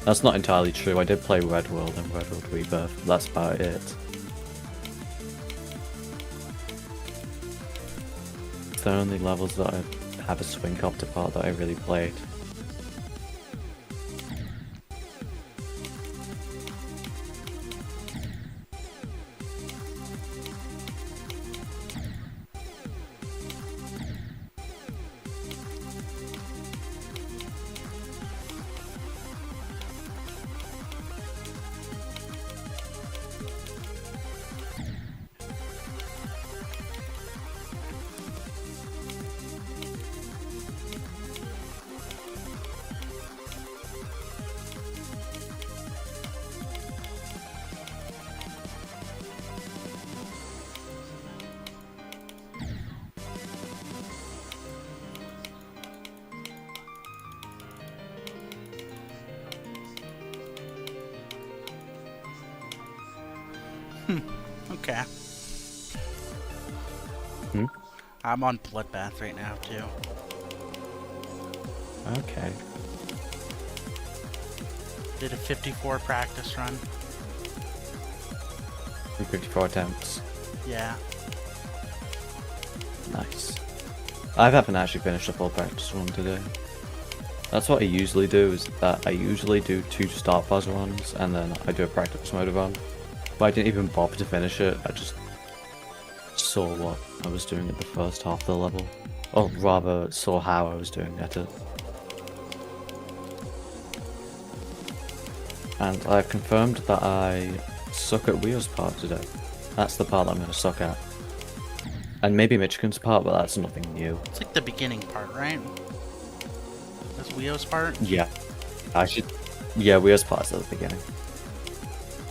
That's not entirely true. I did play Red World and Red World Rebirth. That's about it. It's the only levels that I have a swing copter part that I really played. Okay. Hmm? I'm on Bloodbath right now, too. Okay. Did a 54 practice run. 54 attempts. Yeah. Nice. I haven't actually finished a full practice run today. That's what I usually do, is that I usually do 2 start buzz runs, and then I do a practice mode run. But I didn't even bother to finish it, I just saw what I was doing at the first half of the level. Or rather, saw how I was doing at it. And I've confirmed that I suck at Rio's part today. That's the part that I'm going to suck at. And maybe Michigan's part, but that's nothing new. It's like the beginning part, right? That's Wio's part? Yeah. Yeah, Rio's part's at the beginning.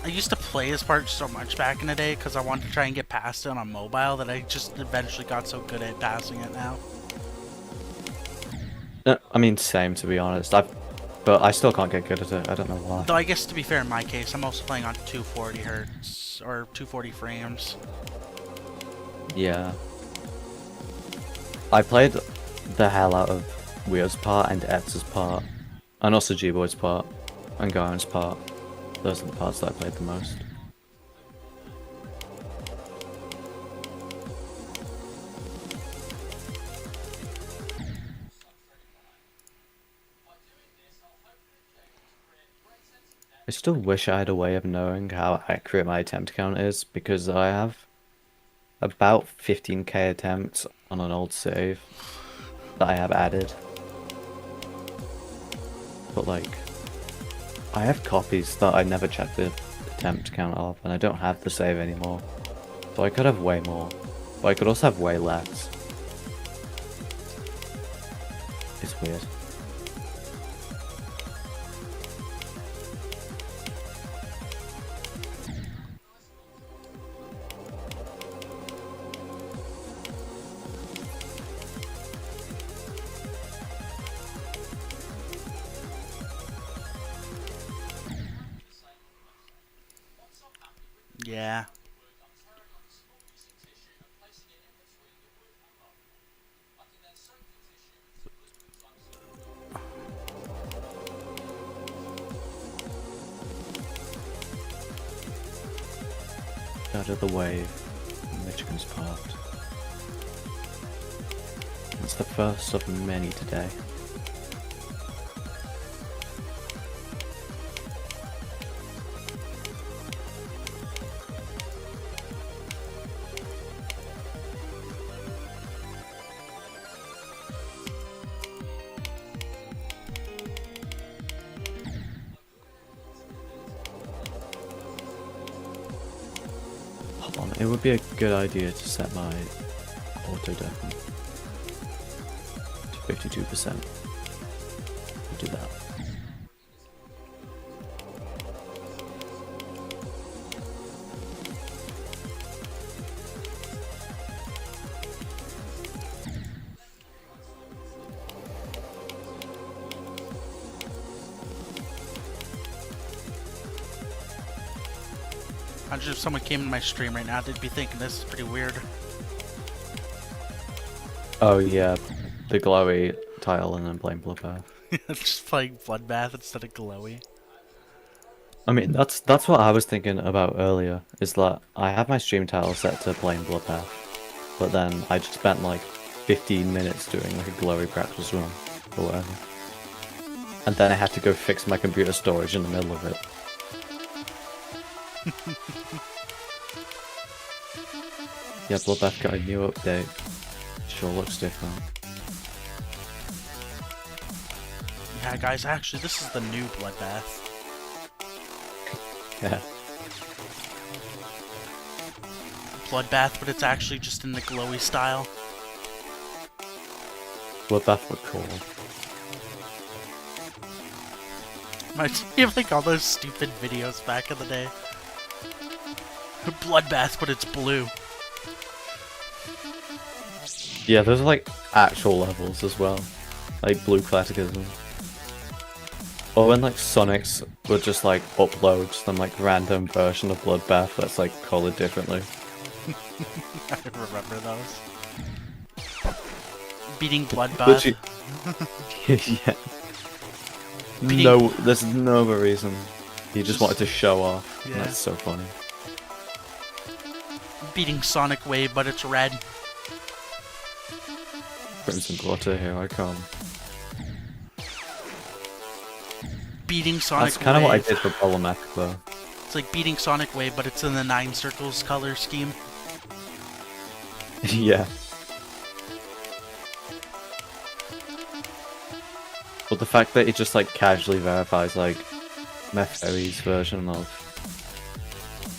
I used to play his part so much back in the day because I wanted to try and get past it on mobile that I just eventually got so good at passing it now. I mean, same, to be honest. But I still can't get good at it. I don't know why. Though I guess to be fair in my case, I'm also playing on 240 hertz or 240 frames. Yeah. I played the hell out of Rio's part and Etz's part And also G-Boy's part, and Garen's part. Those are the parts that I played the most. I still wish I had a way of knowing how accurate my attempt count is, because I have about 15k attempts on an old save that I have added. But like, I have copies that I never checked the attempt count of, and I don't have the save anymore. So I could have way more, but I could also have way less. It's weird. Yeah. Out of the wave, Michigan's parked. It's the first of many today. Hold on, it would be a good idea to set my auto deafen to 52%. We'll do that. Imagine if someone came in my stream right now, they'd be thinking this is pretty weird. Oh yeah, the glowy tile and then playing Bloodbath. Just playing Bloodbath instead of Glowy. I mean, that's what I was thinking about earlier, is that I have my stream title set to playing Bloodbath, but then I just spent like 15 minutes doing like a glowy practice run, or whatever. And then I had to go fix my computer storage in the middle of it. Yeah, Bloodbath got a new update. Sure looks different. Yeah, guys, actually, this is the new Bloodbath. Yeah. Bloodbath, but it's actually just in the glowy style. Bloodbath were cool. Reminds me of like all those stupid videos back in the day. Bloodbath, but it's blue. Yeah, those are like actual levels as well. Like Blue Catechism. Or when like Sonics would just like upload some like random version of Bloodbath that's like colored differently. I remember those. Beating Bloodbath. Yeah. Beating- No, there's no other reason. He just wanted to show off. Yeah. That's so funny. Beating Sonic Wave, but it's red. Crimson Quarter, here I come. Beating Sonic That's kind of Wave. what I did for Problematic though. It's like beating Sonic Wave, but it's in the 9 circles color scheme. Yeah. But the fact that it just like casually verifies like Mephi's version of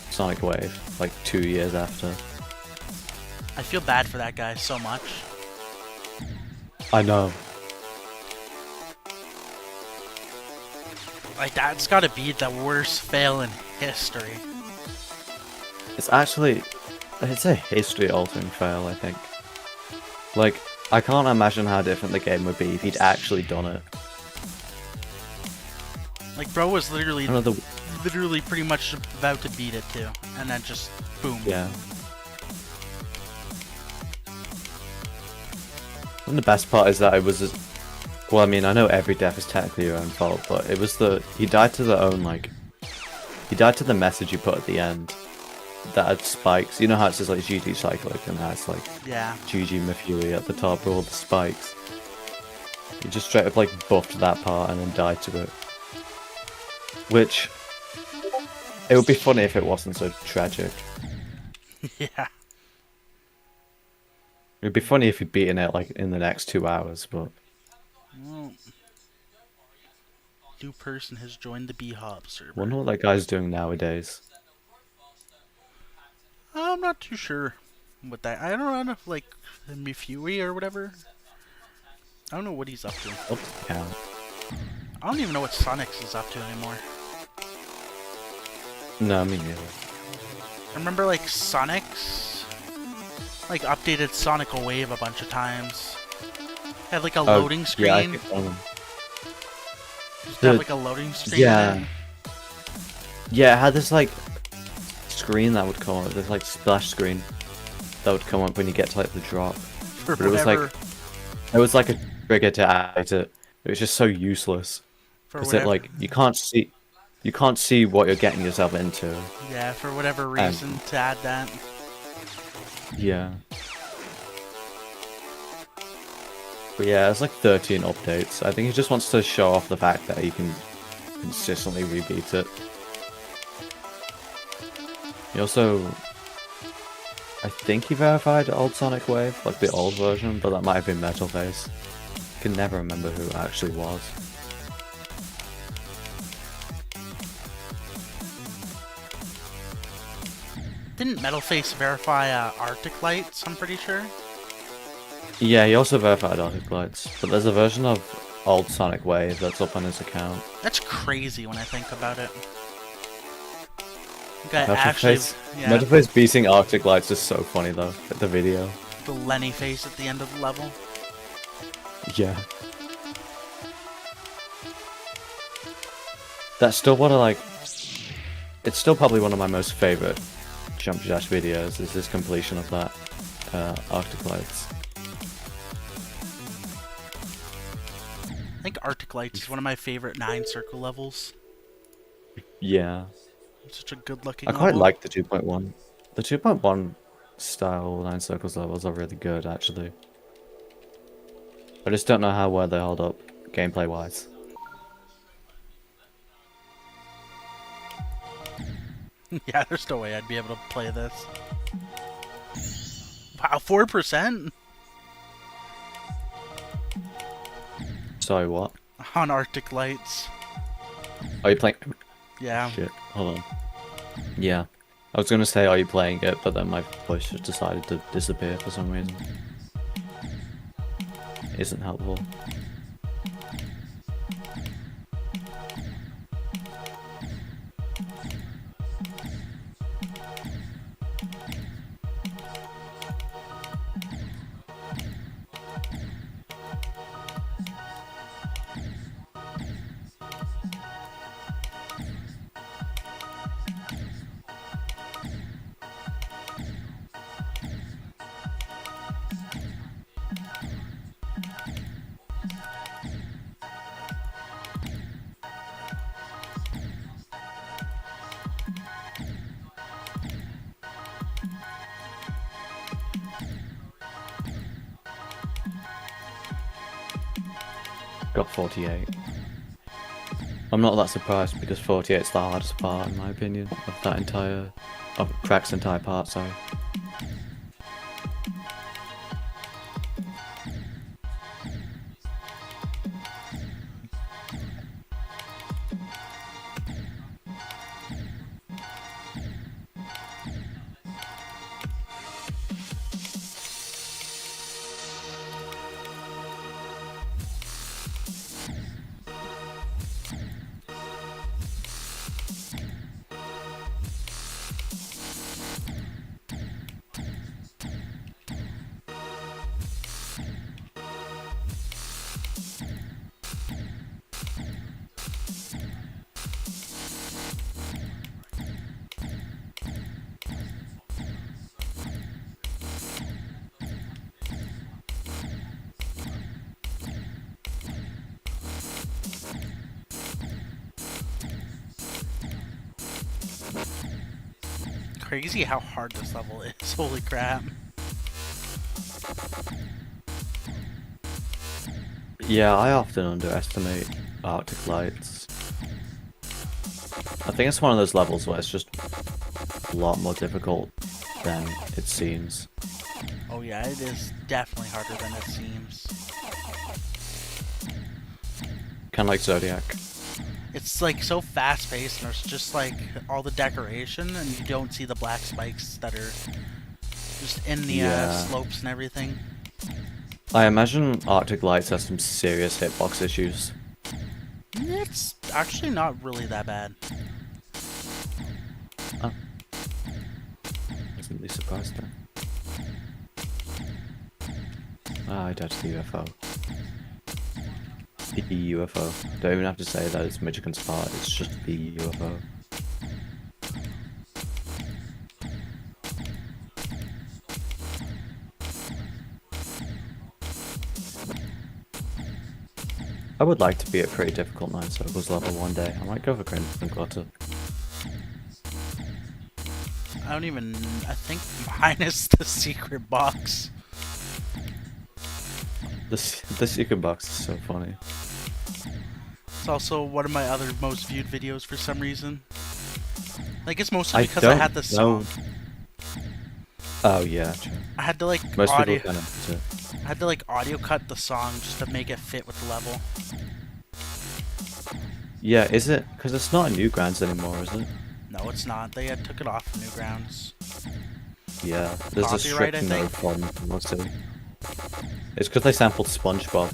Sonic Wave like 2 years after. I feel bad for that guy so much. I know. Like, that's gotta be the worst fail in history. It's a history altering fail, I think. Like, I can't imagine how different the game would be if he'd actually done it. Like, bro was literally Another, pretty much about to beat it too, and then just boom. yeah. And the best part is that it was Well, I mean, I know every death is technically your own fault, but it was he died to the own, like, he died to the message you put at the end that had spikes. You know how it says, like, GG Cyclic, and that's like, Yeah. GG Mifui at the top with all the spikes. He just straight up, like, buffed that part and then died to it. Which, it would be funny if it wasn't so tragic. Yeah. It'd be funny if he'd beaten it, like, in the next 2 hours, but... Well, new person has joined the B-Hop server. Wonder what that guy's doing nowadays. I'm not too sure what that. I don't know if, like, Mifui or whatever. I don't know what he's up to. Oops, count. I don't even know what Sonics is up to anymore. No, me neither. I remember, like, Sonics, like, updated Sonical Wave a bunch of times. Had, like, a loading screen. Yeah, I think Just have, like, a loading screen. yeah. in it. Yeah, it had this, like, screen that would come up, this, like, splash screen that would come up when you get to, like, the drop. For But it was, like, whatever. it was, like, a trigger to activate it. It was just so useless. For Because it, whatever. like, you can't see what you're getting yourself into. Yeah, for whatever reason to add that. Yeah. But yeah, it's like 13 updates. I think he just wants to show off the fact that he can consistently rebeat it. He also... I think he verified old Sonic Wave, like the old version, but that might have been Metal Face. I can never remember who it actually was. Didn't Metalface verify Arctic Lights, I'm pretty sure? Yeah, he also verified Arctic Lights, but there's a version of old Sonic Wave that's up on his account. That's crazy when I think about it. Okay, actually, Metalface, yeah, Metalface beating Arctic Lights is so funny though, the video. the Lenny face at the end of the level. Yeah. That's still one of like... It's still probably one of my most favourite Jump Dash videos, is this completion of that Arctic Lights. I think Arctic Lights is one of my favorite 9 circle levels. Yeah. It's such a good looking I level. quite like the 2.1. The 2.1 style 9 circles levels are really good, actually. I just don't know how well they hold up, gameplay wise. Yeah, there's no way I'd be able to play this. Wow, 4%? Sorry, what? On Arctic Lights. Are you playing... Yeah. Shit, hold on. Yeah. I was gonna say, are you playing it, but then my voice just decided to disappear for some reason. Isn't helpful. Got 48. I'm not that surprised because 48 is the hardest part, in my opinion, of that entire... of Crack's entire part, sorry. crazy how hard this level is. Holy crap. Yeah, I often underestimate Arctic Lights. I think it's one of those levels where it's just a lot more difficult than it seems. Oh yeah, it is definitely harder than it seems. Kind of like Zodiac. It's like so fast paced and there's just like all the decoration and you don't see the black spikes that are just in the Yeah. slopes and everything. I imagine Arctic Lights has some serious hitbox issues. It's actually not really that bad. Wasn't really surprised then. Ah, I touched the UFO. The UFO. Don't even have to say that it's Michigan's part, it's just the UFO. I would like to be a pretty difficult 9 circles level one day. I might go for Crimson Clutter. I think minus the secret box. The secret box is so funny. It's also one of my other most viewed videos for some reason. I guess mostly I because I don't had the song. Oh yeah, true. I had to like Most audio. people kind of do it. I had to like audio cut the song just to make it fit with the level. Yeah, is it? Because it's not in Newgrounds anymore, is it? No, it's not. They took it off Newgrounds. Yeah, there's a Copyright, I strict no think? from Mostly. It's because they sampled SpongeBob.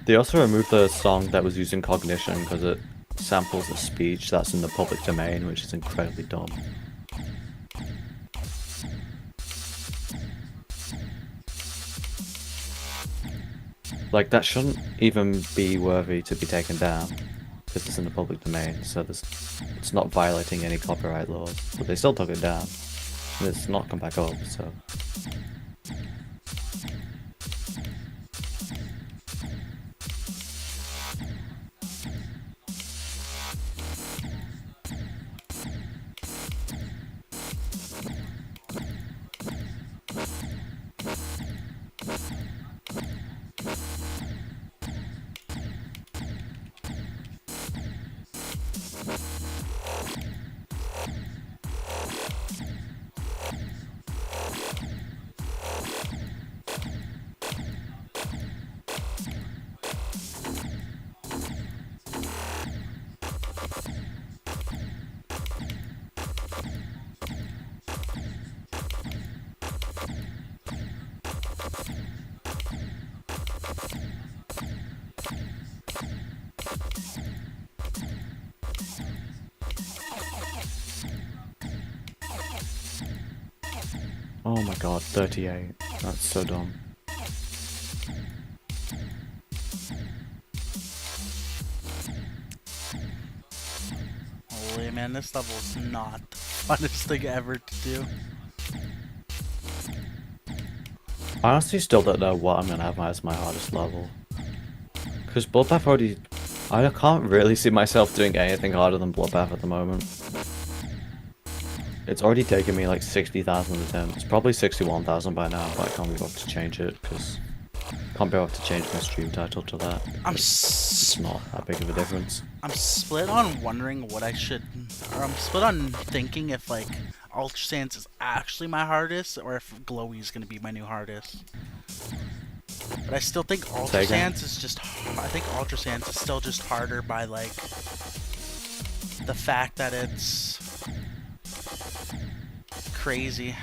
They also removed the song that was using Cognition because it samples a speech that's in the public domain, which is incredibly dumb. Like, that shouldn't even be worthy to be taken down, because it's in the public domain, so it's not violating any copyright laws, but they still took it down, and it's not come back up, so... Oh my god, 38. That's so dumb. Holy man, this level is not the funnest thing ever to do. I honestly still don't know what I'm gonna have as my hardest level. Because Bloodbath already... I can't really see myself doing anything harder than Bloodbath at the moment. It's already taken me like 60,000 attempts. Probably 61,000 by now, but I can't be bothered to change it, because... Can't be bothered to change my stream title to that. It's not that big of a difference. I'm split on wondering what I should... Or I'm split on thinking if, like, Ultra Sans is actually my hardest, or if Glowy is going to be my new hardest. But I still think Ultra Sans is just... I think Ultra Sans is still just harder by, like... the fact that it's... crazy.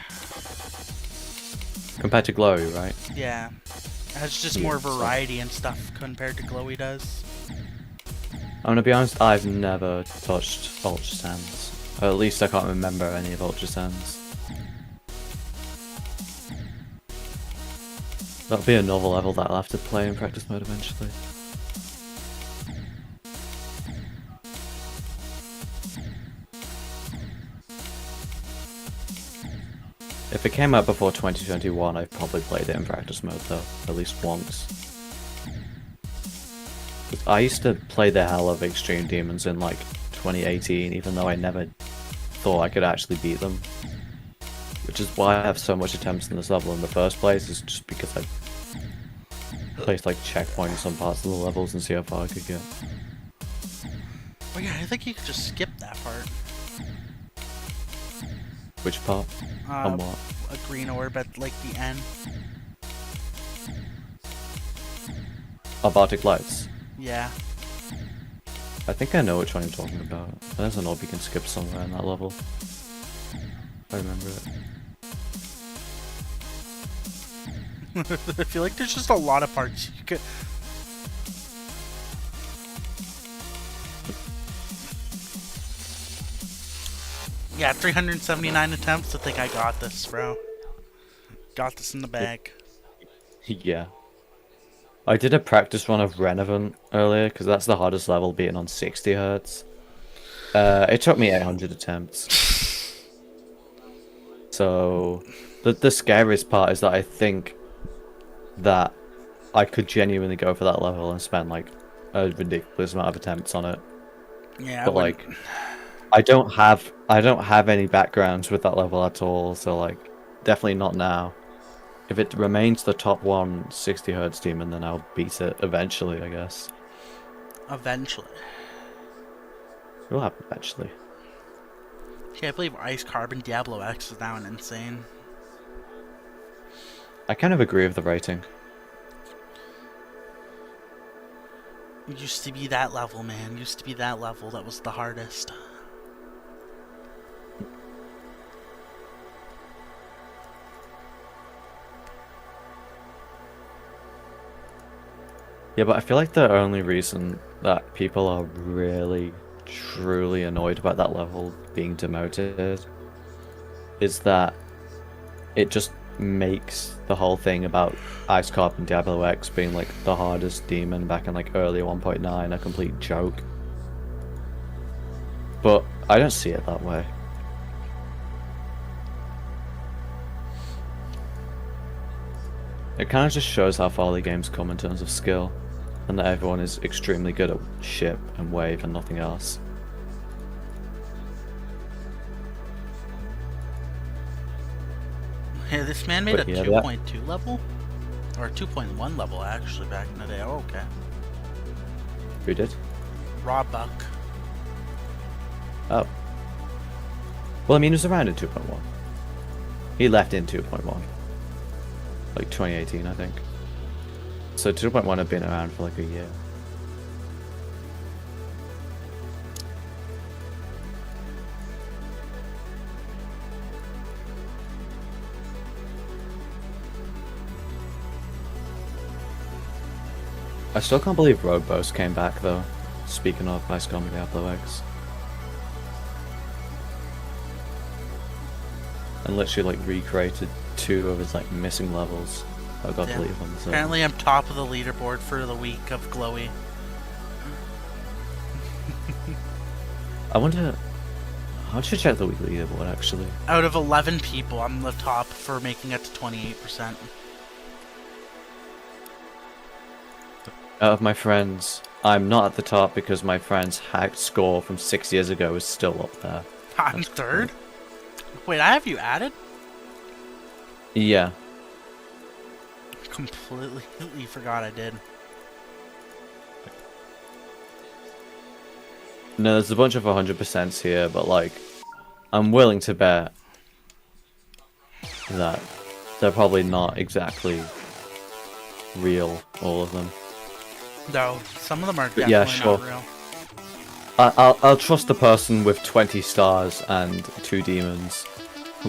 Compared to Glowy, right? Yeah. It has just more variety and stuff compared to Glowy does. I'm gonna be honest, I've never touched Ultra Sans. Or at least I can't remember any of Ultra Sans. That'll be another level that I'll have to play in practice mode eventually. If it came out before 2021, I've probably played it in practice mode though, at least once. Because I used to play the hell of Extreme Demons in like 2018, even though I never thought I could actually beat them. Which is why I have so much attempts in this level in the first place, is just because I placed like checkpoints on parts of the levels and see how far I could get. Oh yeah, I think you could just skip that part. Which part? On what? A green orb at like the end. Of Arctic Lights. Yeah. I think I know which one you're talking about. There's an orb you can skip somewhere in that level. I remember it. I feel like there's just a lot of parts you could. Yeah, 379 attempts. I think I got this, bro. Got this in the bag. Yeah. I did a practice run of Renevant earlier, because that's the hardest level, being on 60 Hz. It took me 800 attempts. So, the scariest part is that I think that I could genuinely go for that level and spend like a ridiculous amount of attempts on it. Yeah, but like, I don't have any backgrounds with that level at all, so like, definitely not now. If it remains the top one 60 Hz demon, then I'll beat it eventually, I guess. Eventually. It'll happen eventually. Yeah, I believe Ice Carbon Diablo X is now an insane. I kind of agree with the rating. It used to be that level, man. It used to be that level that was the hardest. Yeah, but I feel like the only reason that people are really, truly annoyed about that level being demoted is that it just makes the whole thing about Ice Carbon Diablo X being like the hardest demon back in like early 1.9 a complete joke. But I don't see it that way. It kind of just shows how far the game's come in terms of skill, and that everyone is extremely good at ship and wave and nothing else. Yeah, this man made But a yeah, 2.2 level? Or 2.1 level, actually, back in the day. Oh, okay. Who did? Raw Buck. Oh. Well, I mean, it was around in 2.1. He left in 2.1. Like 2018, I think. So 2.1 had been around for like a year. I still can't believe Rogue Boast came back though. Speaking of Ice Carbon Diablo X. And literally like recreated 2 of his like missing levels that got deleted on the server. Apparently I'm top of the leaderboard for the week of Glowy. I wonder, I should check the weekly leaderboard actually. Out of 11 people, I'm the top for making it to 28%. Out of my friends, I'm not at the top because my friend's hacked score from 6 years ago is still up there. I'm That's third? cool. Wait, I have you added? Yeah. Completely forgot I did. No, there's a bunch of 100% here, but like, I'm willing to bet that they're probably not exactly real, all of them. No, some of them are But definitely yeah, sure. not real. I'll trust the person with 20 stars and 2 demons.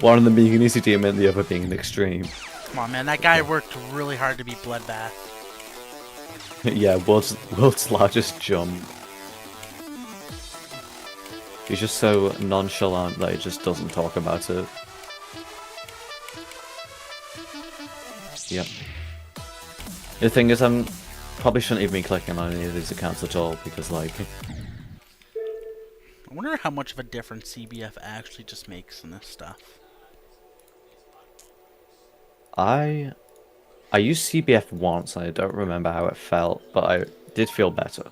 One of them being an easy demon, the other being an extreme. Come on, man. That guy worked really hard to be Bloodbath. Yeah, world's largest jump. He's just so nonchalant that he just doesn't talk about it. Yep. The thing is, I'm probably shouldn't even be clicking on any of these accounts at all, because like... I wonder how much of a difference CBF actually just makes in this stuff. I used CBF once, and I don't remember how it felt, but I did feel better.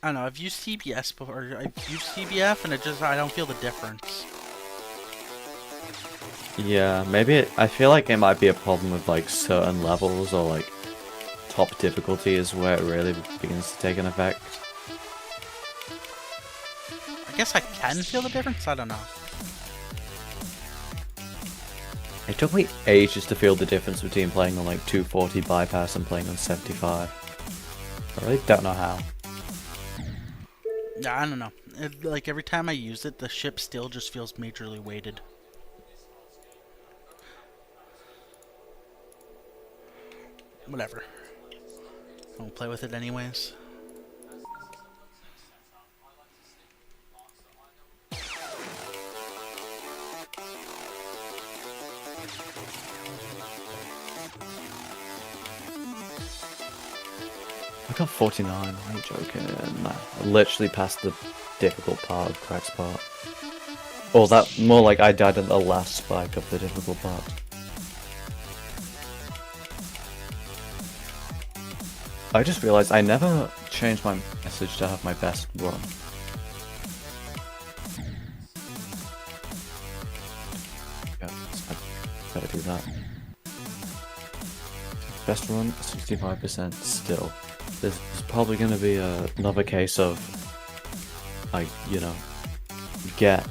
I don't know, I've used CBS before, I've used CBF, and I don't feel the difference. Yeah, maybe I feel like it might be a problem with like certain levels or like top difficulty is where it really begins to take an effect. I guess I can feel the difference, I don't know. It took me ages to feel the difference between playing on like 240 bypass and playing on 75. I really don't know how. Yeah, I don't know. Like, every time I use it, the ship still just feels majorly weighted. Whatever. I won't play with it anyways. I got 49, are you joking? Nah, I literally passed the difficult part of Crack's part. Or that, more like I died at the last spike of the difficult part. I just realized I never changed my message to have my best run. Yeah, I gotta do that. Best run, 65% still. There's probably gonna be another case of, like, you know, get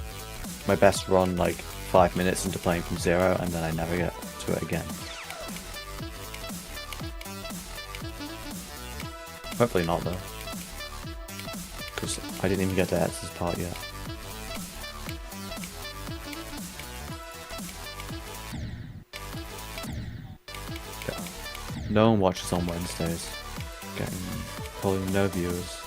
my best run like 5 minutes into playing from zero and then I never get to it again. Hopefully not though, because I didn't even get to X's part yet. Okay. No one watches on Wednesdays. Getting probably no viewers.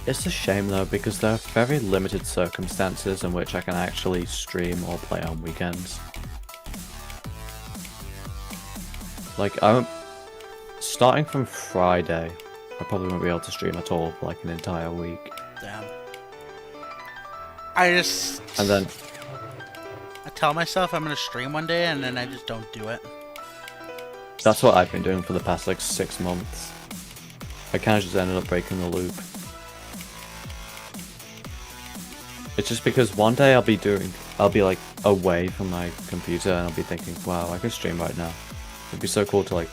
It's a shame though, because there are very limited circumstances in which I can actually stream or play on weekends. Like, starting from Friday, I probably won't be able to stream at all for like an entire week. Damn. And then I tell myself I'm gonna stream one day, and then I just don't do it. that's what I've been doing for the past like 6 months. I kind of just ended up breaking the loop. It's just because one day I'll be like away from my computer and I'll be thinking, wow, I could stream right now. It'd be so cool to like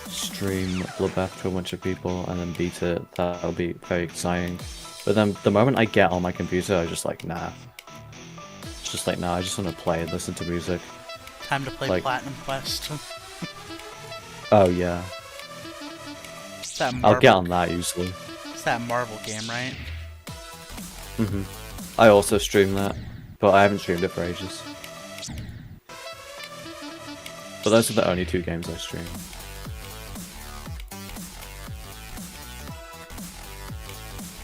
stream Bloodbath to a bunch of people and then beat it. That'll be very exciting. But then the moment I get on my computer, I'm just like, nah. It's just like, nah, I just want to play and listen to music. Time to play Like- Platinum Quest. Oh yeah, It's that I'll get Marvel, on that usually. it's that Marvel game, right? I also stream that, but I haven't streamed it for ages. But those are the only 2 games I stream.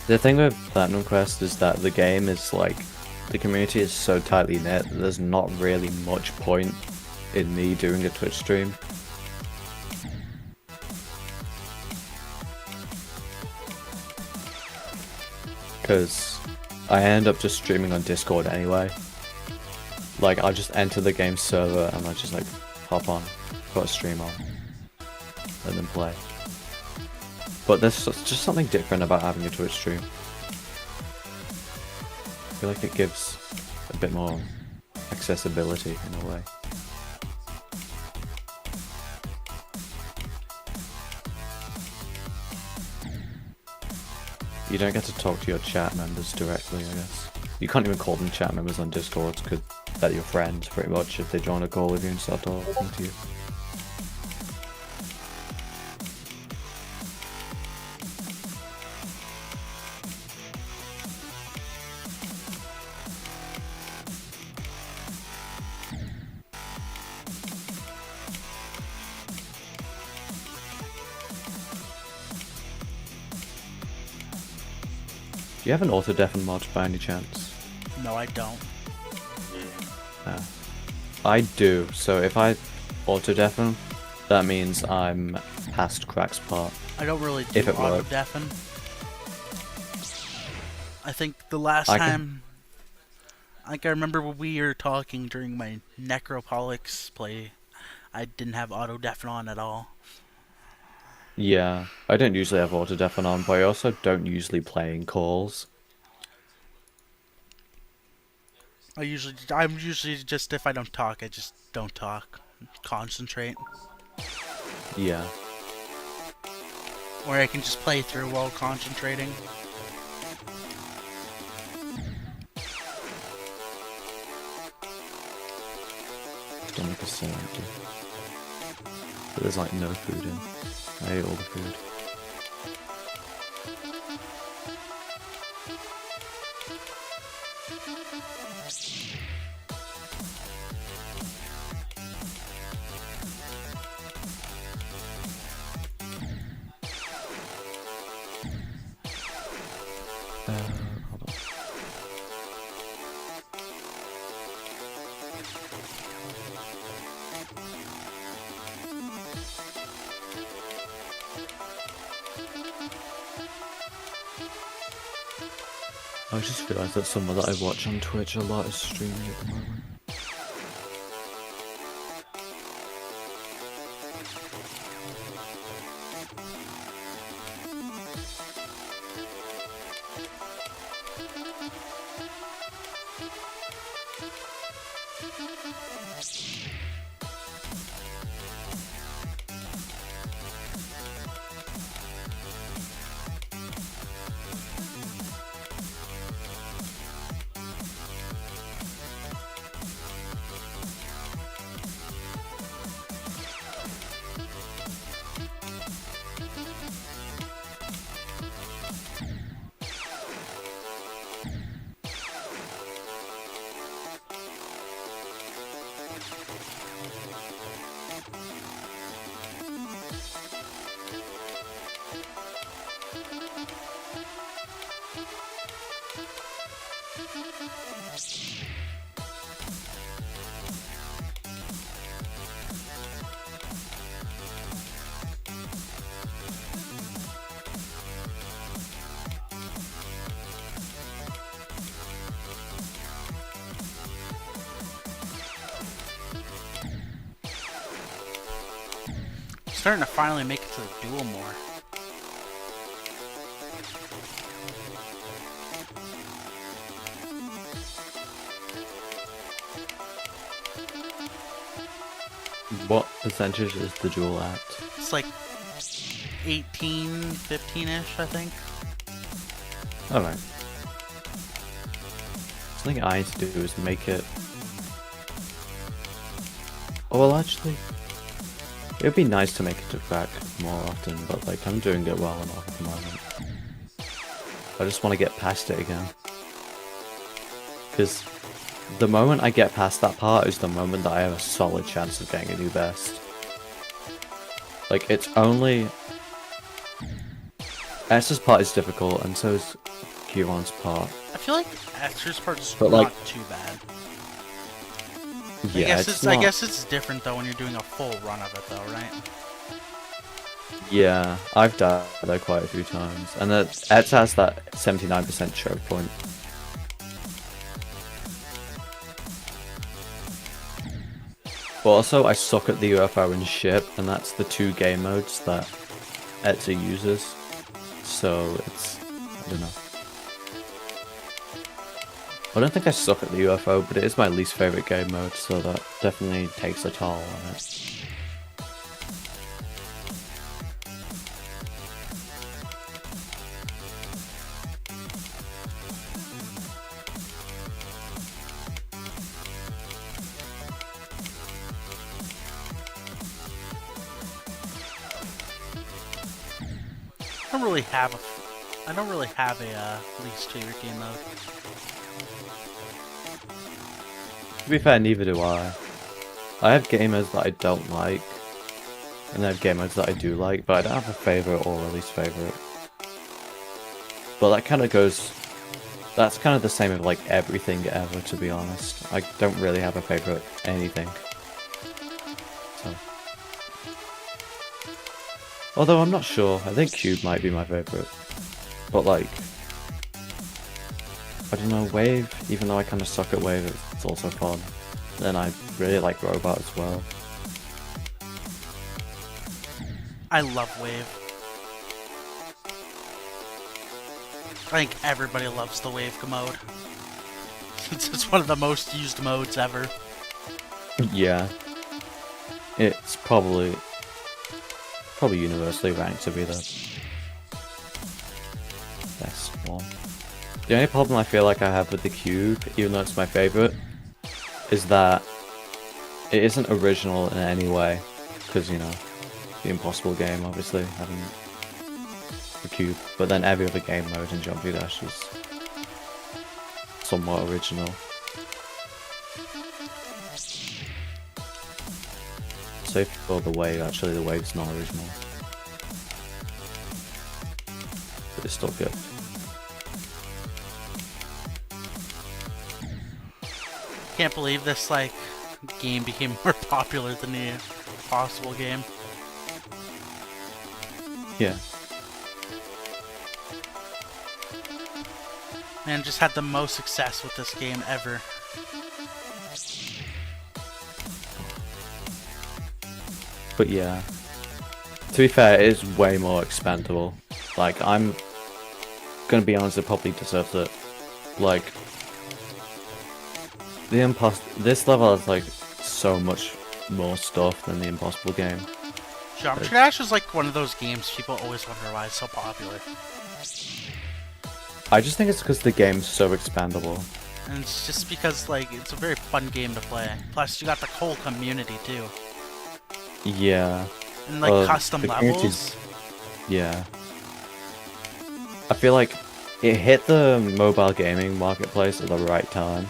The thing with Platinum Quest is that the game is like, the community is so tightly knit that there's not really much point in me doing a Twitch stream. Because I end up just streaming on Discord anyway. Like, I'll just enter the game server and I'll just like hop on, put a stream on, and then play. But there's just something different about having a Twitch stream. I feel like it gives a bit more accessibility in a way. You don't get to talk to your chat members directly, I guess. You can't even call them chat members on Discord, because they're your friends, pretty much, if they join a call with you and start talking to you. Do you have an auto-deafen mod by any chance? No, I don't. I do, so if I auto-deafen, that means I'm past Crack's part. I don't really do If it auto worked. deafen. I think the last I time, like I remember when we were talking during my Necropolix play, I didn't have auto deafen on at all. Yeah, I don't usually have auto deafen on, but I also don't usually play in calls. I'm usually just, if I don't talk, I just don't talk. Concentrate. Yeah. Or I can just play through while concentrating. Stomach is so empty. But there's like no food in. I ate all the food. Hold on. I just realised that someone that I watch on Twitch a lot is streaming at the moment. Starting to finally make it to the duel more. What percentage is the duel at? It's like 18, 15-ish, I think. Alright. Something I need to do is make it... Oh, well, actually... It would be nice to make it to Crack more often, but like, I'm doing it well enough at the moment. I just want to get past it again. Because the moment I get past that part is the moment that I have a solid chance of getting a new best. Like, it's only... S's part is difficult, and so is Kieran's part. I feel like Esther's part's But, not like- too bad. Yeah, I guess it's different though when you're doing a full run of it though, right? Yeah, I've died there quite a few times, and Ets has that 79% choke point. But also, I suck at the UFO and ship, and that's the two game modes that Etza uses. So it's, I don't know. I don't think I suck at the UFO, but it is my least favorite game mode, so that definitely takes a toll on it. I don't really have a least favorite game mode. To be fair, neither do I. I have game modes that I don't like, and I have game modes that I do like, but I don't have a favourite or a least favourite. But that kind of goes... That's kind of the same with like everything ever, to be honest. I don't really have a favourite anything. So... Although I'm not sure. I think Cube might be my favorite. But like, I don't know, Wave, even though I kind of suck at Wave, it's also fun. And I really like Robot as well. I love Wave. I think everybody loves the Wave mode. It's one of the most used modes ever. Yeah. It's probably universally ranked to be the best one. The only problem I feel like I have with the Cube, even though it's my favorite, is that it isn't original in any way. Because, you know, the Impossible game, obviously, having the Cube. But then every other game mode in Jumpy Dash is somewhat original. So for the Wave, actually the Wave's not original. But it's still good. Can't believe this, like, game became more popular than the Impossible game. Yeah. Man, just had the most success with this game ever. But yeah. To be fair, it is way more expendable. Like, I'm gonna be honest, it probably deserves it. Like, this level has like so much more stuff than the Impossible game. Geometry Dash is like one of those games people always wonder why it's so popular. I just think it's because the game's so expandable. And it's just because, like, it's a very fun game to play. Plus, you got the whole community, too. Yeah. And, like, custom the levels. community's- Yeah. I feel like it hit the mobile gaming marketplace at the right time.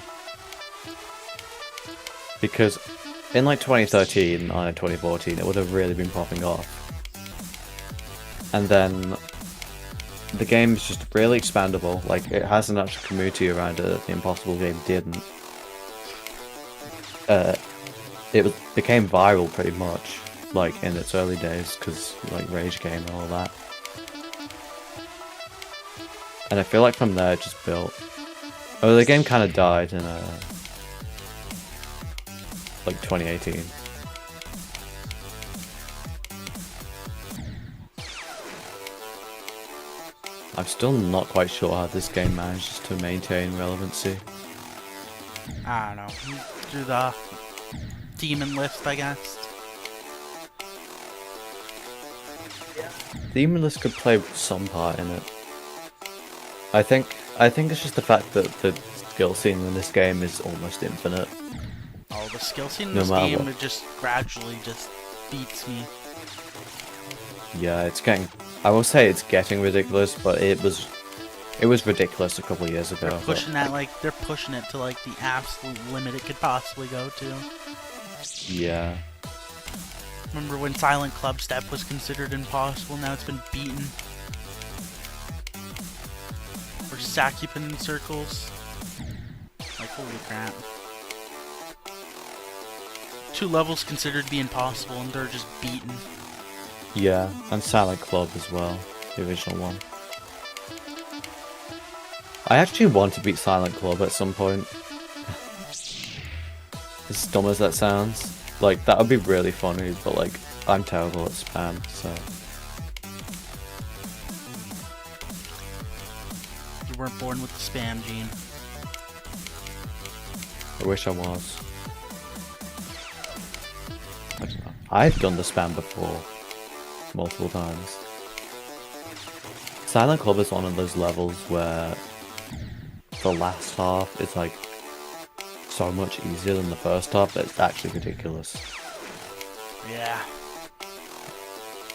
Because in like 2013 or 2014, it would have really been popping off. And then the game is just really expandable. Like, it has an actual community around it. The Impossible game didn't. Became viral pretty much, like in its early days, because like Rage Game and all that. And I feel like from there it just built. Oh, the game kind of died in like 2018. I'm still not quite sure how this game manages to maintain relevancy. I don't know. Do the demon list, I guess. Demon List could play some part in it. I think it's just the fact that the skill scene in this game is almost infinite. Oh, the skill scene in No this matter game, what. it just gradually just beats me. Yeah, it's getting. I will say it's getting ridiculous, but it was ridiculous a couple of years ago. They're but, pushing that, like, they're pushing it to, like, the absolute limit it could possibly go to. Yeah. Remember when Silent Club Step was considered impossible? Now it's been beaten. Or Sakupin in circles. Like, holy crap. 2 levels considered to be impossible, and they're just beaten. Yeah, and Silent Club as well, the original one. I actually want to beat Silent Club at some point. As dumb as that sounds. Like, that would be really funny, but like, I'm terrible at spam, so... You weren't born with the spam gene. I wish I was. I don't know. I've done the spam before. Multiple times. Silent Club is one of those levels where the last half is like so much easier than the first half that it's actually ridiculous. Yeah.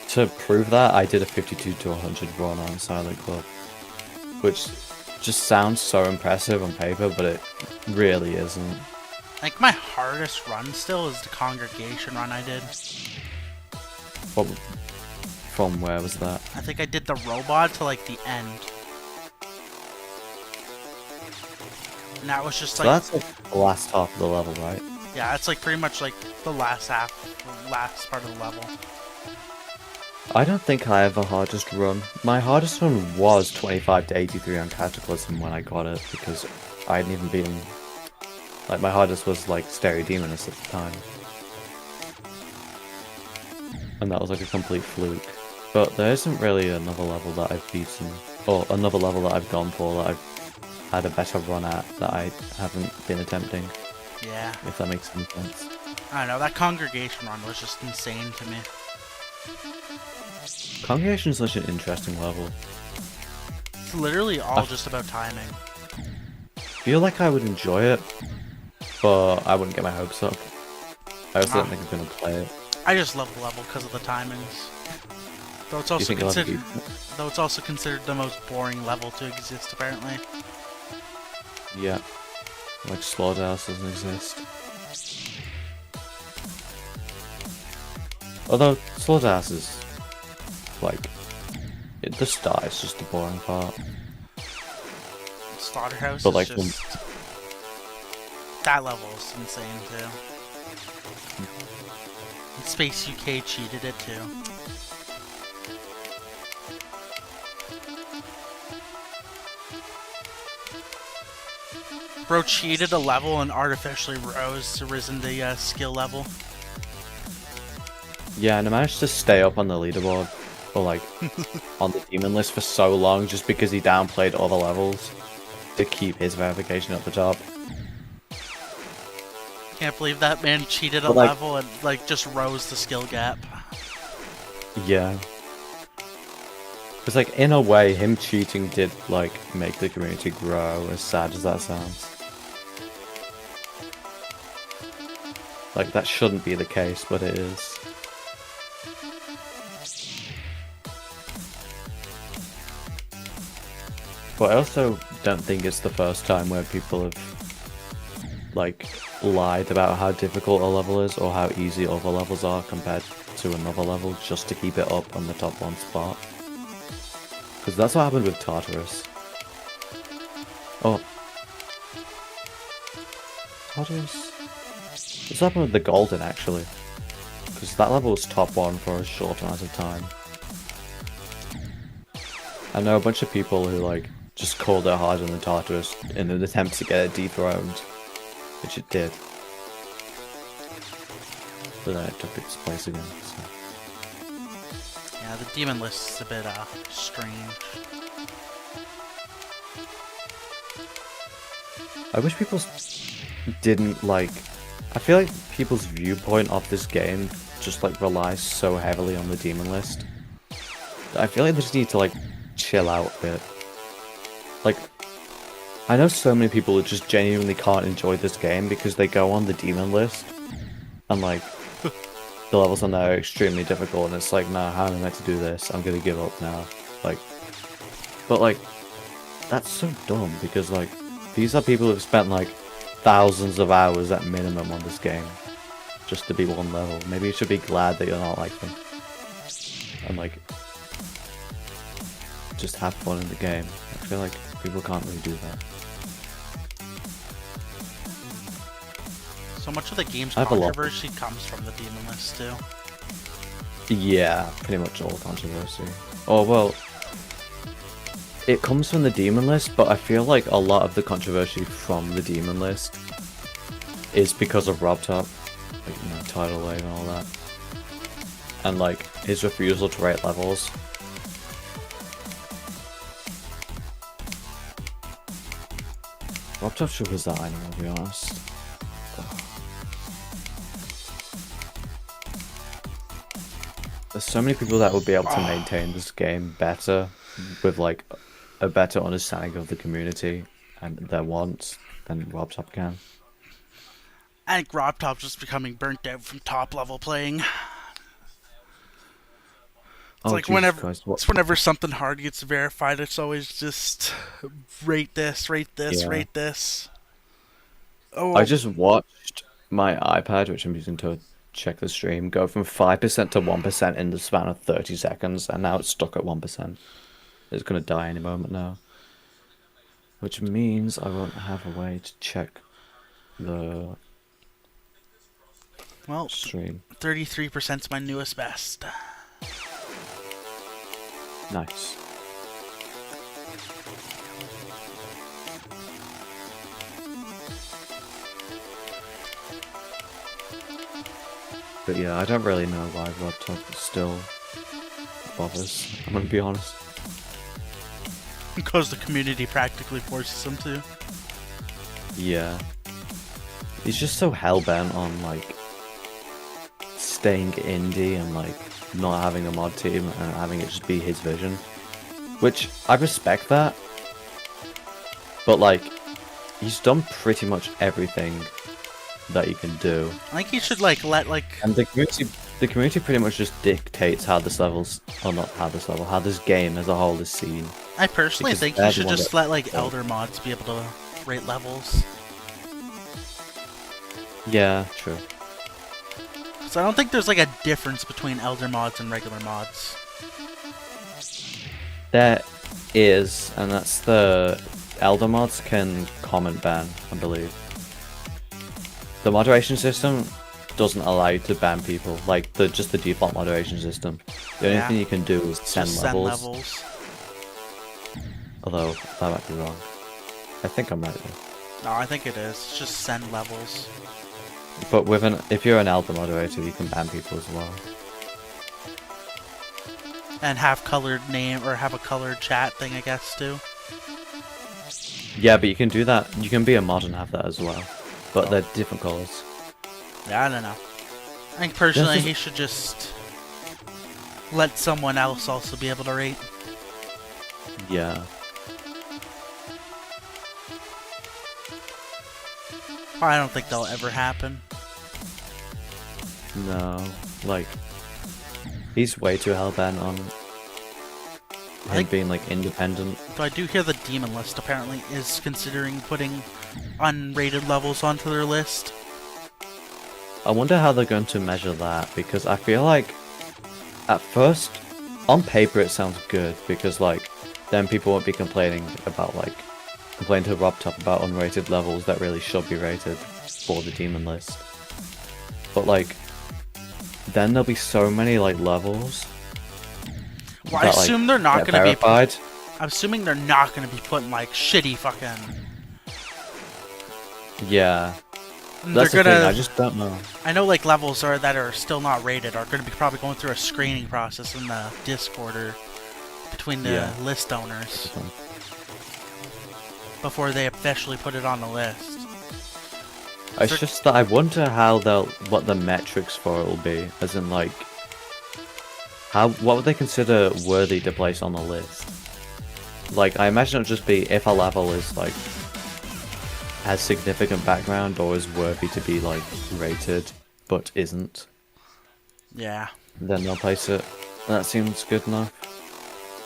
To prove that, I did a 52 to 100 run on Silent Club, which just sounds so impressive on paper, but it really isn't. Like, my hardest run still is the Congregation run I did. What, from where was that? I think I did the robot to, like, the end. And that was just, So like... that's like the last half of the level, right? Yeah, it's, like, pretty much, like, the last half, the last part of the level. I don't think I have a hardest run. My hardest run was 25 to 83 on Cataclysm when I got it, because I hadn't even been... Like, my hardest was, like, Stereo Demoness at the time. And that was, like, a complete fluke. But there isn't really another level that I've beaten, or another level that I've gone for that I've had a better run at that I haven't been attempting, Yeah. if that makes any sense. I don't know, that Congregation run was just insane to me. Congregation is such an interesting level. It's literally all just about timing. I feel like I would enjoy it, but I wouldn't get my hopes up. I also don't think I'm gonna play it. I just love the level because of the timings. Though it's Do you also think you'll ever considered, beat it? though it's also considered the most boring level to exist, apparently. Yeah. Like Slaughterhouse doesn't exist. Although Slaughterhouse is like the start is just the boring part. Slaughterhouse But is like just... That level is insane, too. And Space UK cheated it, too. Bro cheated a level and artificially rose to risen the skill level. yeah, and I managed to stay up on the leaderboard or like on the demon list for so long just because he downplayed other levels to keep his verification at the top. Can't believe that man cheated a But, like- level and like just rose the skill gap. Yeah. Because like in a way him cheating did like make the community grow, as sad as that sounds. Like that shouldn't be the case, but it is. But I also don't think it's the first time where people have like lied about how difficult a level is or how easy other levels are compared to another level just to keep it up on the top one spot. Because that's what happened with Tartarus. Oh. Tartarus? This happened with the Golden actually. Because that level was top one for a short amount of time. I know a bunch of people who like just called it harder than Tartarus in an attempt to get it dethroned, which it did. But then it took its place again. So. Yeah, the demon list is a bit strange. I wish people didn't like. I feel like people's viewpoint of this game just like relies so heavily on the demon list. I feel like they just need to like chill out a bit. Like, I know so many people who just genuinely can't enjoy this game because they go on the demon list and like the levels on there are extremely difficult and it's like, nah, how am I meant to do this? I'm gonna give up now. Like, but like, that's so dumb because like, these are people who've spent like thousands of hours at minimum on this game just to be one level. Maybe you should be glad that you're not like them. And like, just have fun in the game. I feel like people can't really do that. So much of the game's I have a lot. controversy comes from the demon list too. Yeah, pretty much all controversy. Oh well, it comes from the demon list, but I feel like a lot of the controversy from the demon list is because of RobTop, like, you know, Tidal Wave and all that, and like his refusal to rate levels. RobTop should resign, I'll be honest. There's so many people that would be able to maintain this game better with like a better understanding of the community and their wants than RobTop can. I think RobTop's just becoming burnt out from top level playing. It's like Jesus whenever Christ, what? it's whenever something hard gets verified, it's always just rate this, rate this, Yeah. rate this. Oh, I just watched my iPad, which I'm using to check the stream, go from 5% to 1% in the span of 30 seconds, and now it's stuck at 1%. It's gonna die any moment now. Which means I won't have a way to check the well, stream. 33%'s my newest best. Nice. But yeah, I don't really know why RobTop still bothers, I'm gonna be honest. Because the community practically forces him to. Yeah. He's just so hell-bent on, like, staying indie and, like, not having a mod team and having it just be his vision. Which, I respect that. But, like, he's done pretty much everything that he can do. I think he should like let like. And the community pretty much just dictates how this level's, or not how this level, how this game as a whole is seen. I personally because think they're he the should one just that- let like elder mods be able to rate levels. Yeah, true. So I don't think there's like a difference between elder mods and regular mods. There is, and that's the Elder mods can comment ban, I believe. The moderation system doesn't allow you to ban people, like just the default moderation system. The only Yeah. thing you can do is send Just levels. send levels. Although that might be wrong. I think I'm right though. No, I think it is. It's just send levels. But if you're an Elder moderator, you can ban people as well. And have colored name or have a colored chat thing, I guess, too. Yeah, but you can do that. You can be a mod and have that as well. But they're different colors. Yeah, I don't know. I think personally This is- he should just let someone else also be able to rate. Yeah. I don't think that'll ever happen. No. Like, he's way too hellbent on him think- being like independent. Though I do hear the demon list apparently is considering putting unrated levels onto their list. I wonder how they're going to measure that, because I feel like at first, on paper it sounds good, because like then people won't be complaining to RobTop about unrated levels that really should be rated for the demon list. But like, then there'll be so many like levels. Well, I that, like, assume they're not get gonna be. verified. I'm assuming they're not gonna be putting like shitty fucking. Yeah, They're that's the gonna. thing. I just don't know. I know like levels that are still not rated are gonna be probably going through a screening process in the Discord or between the Yeah. list owners before they officially put it on the list. It's So- just that I wonder what the metrics for it will be, as in like, what would they consider worthy to place on the list? Like, I imagine it'll just be if a level is like has significant background or is worthy to be like rated, but isn't, Yeah. then they'll place it. And that seems good enough.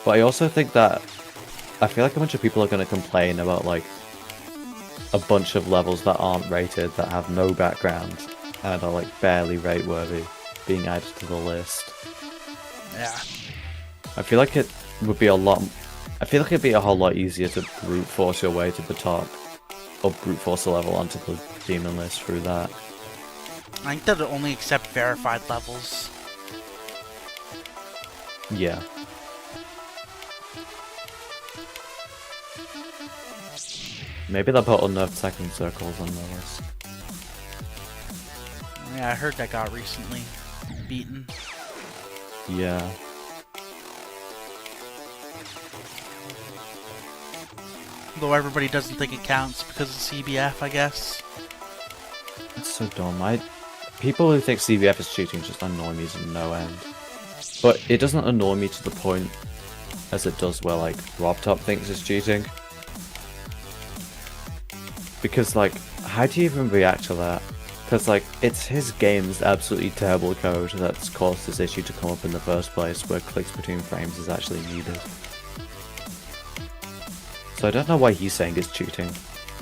But I also think that I feel like a bunch of people are going to complain about like a bunch of levels that aren't rated, that have no background, and are like barely rate worthy, being added to the list. Yeah. I feel like it would be it'd be a whole lot easier to brute force your way to the top, or brute force a level onto the demon list through that. I think that it only accept verified levels. Yeah. Maybe they'll put unnerved second circles on the list. Yeah, I heard that got recently beaten. Yeah. Though everybody doesn't think it counts because of CBF, I guess. It's so dumb. People who think CVF is cheating just annoy me to no end. But it doesn't annoy me to the point as it does where like RobTop thinks it's cheating. Because like, how do you even react to that? Because like, it's his game's absolutely terrible code that's caused this issue to come up in the first place, where clicks between frames is actually needed. So I don't know why he's saying it's cheating,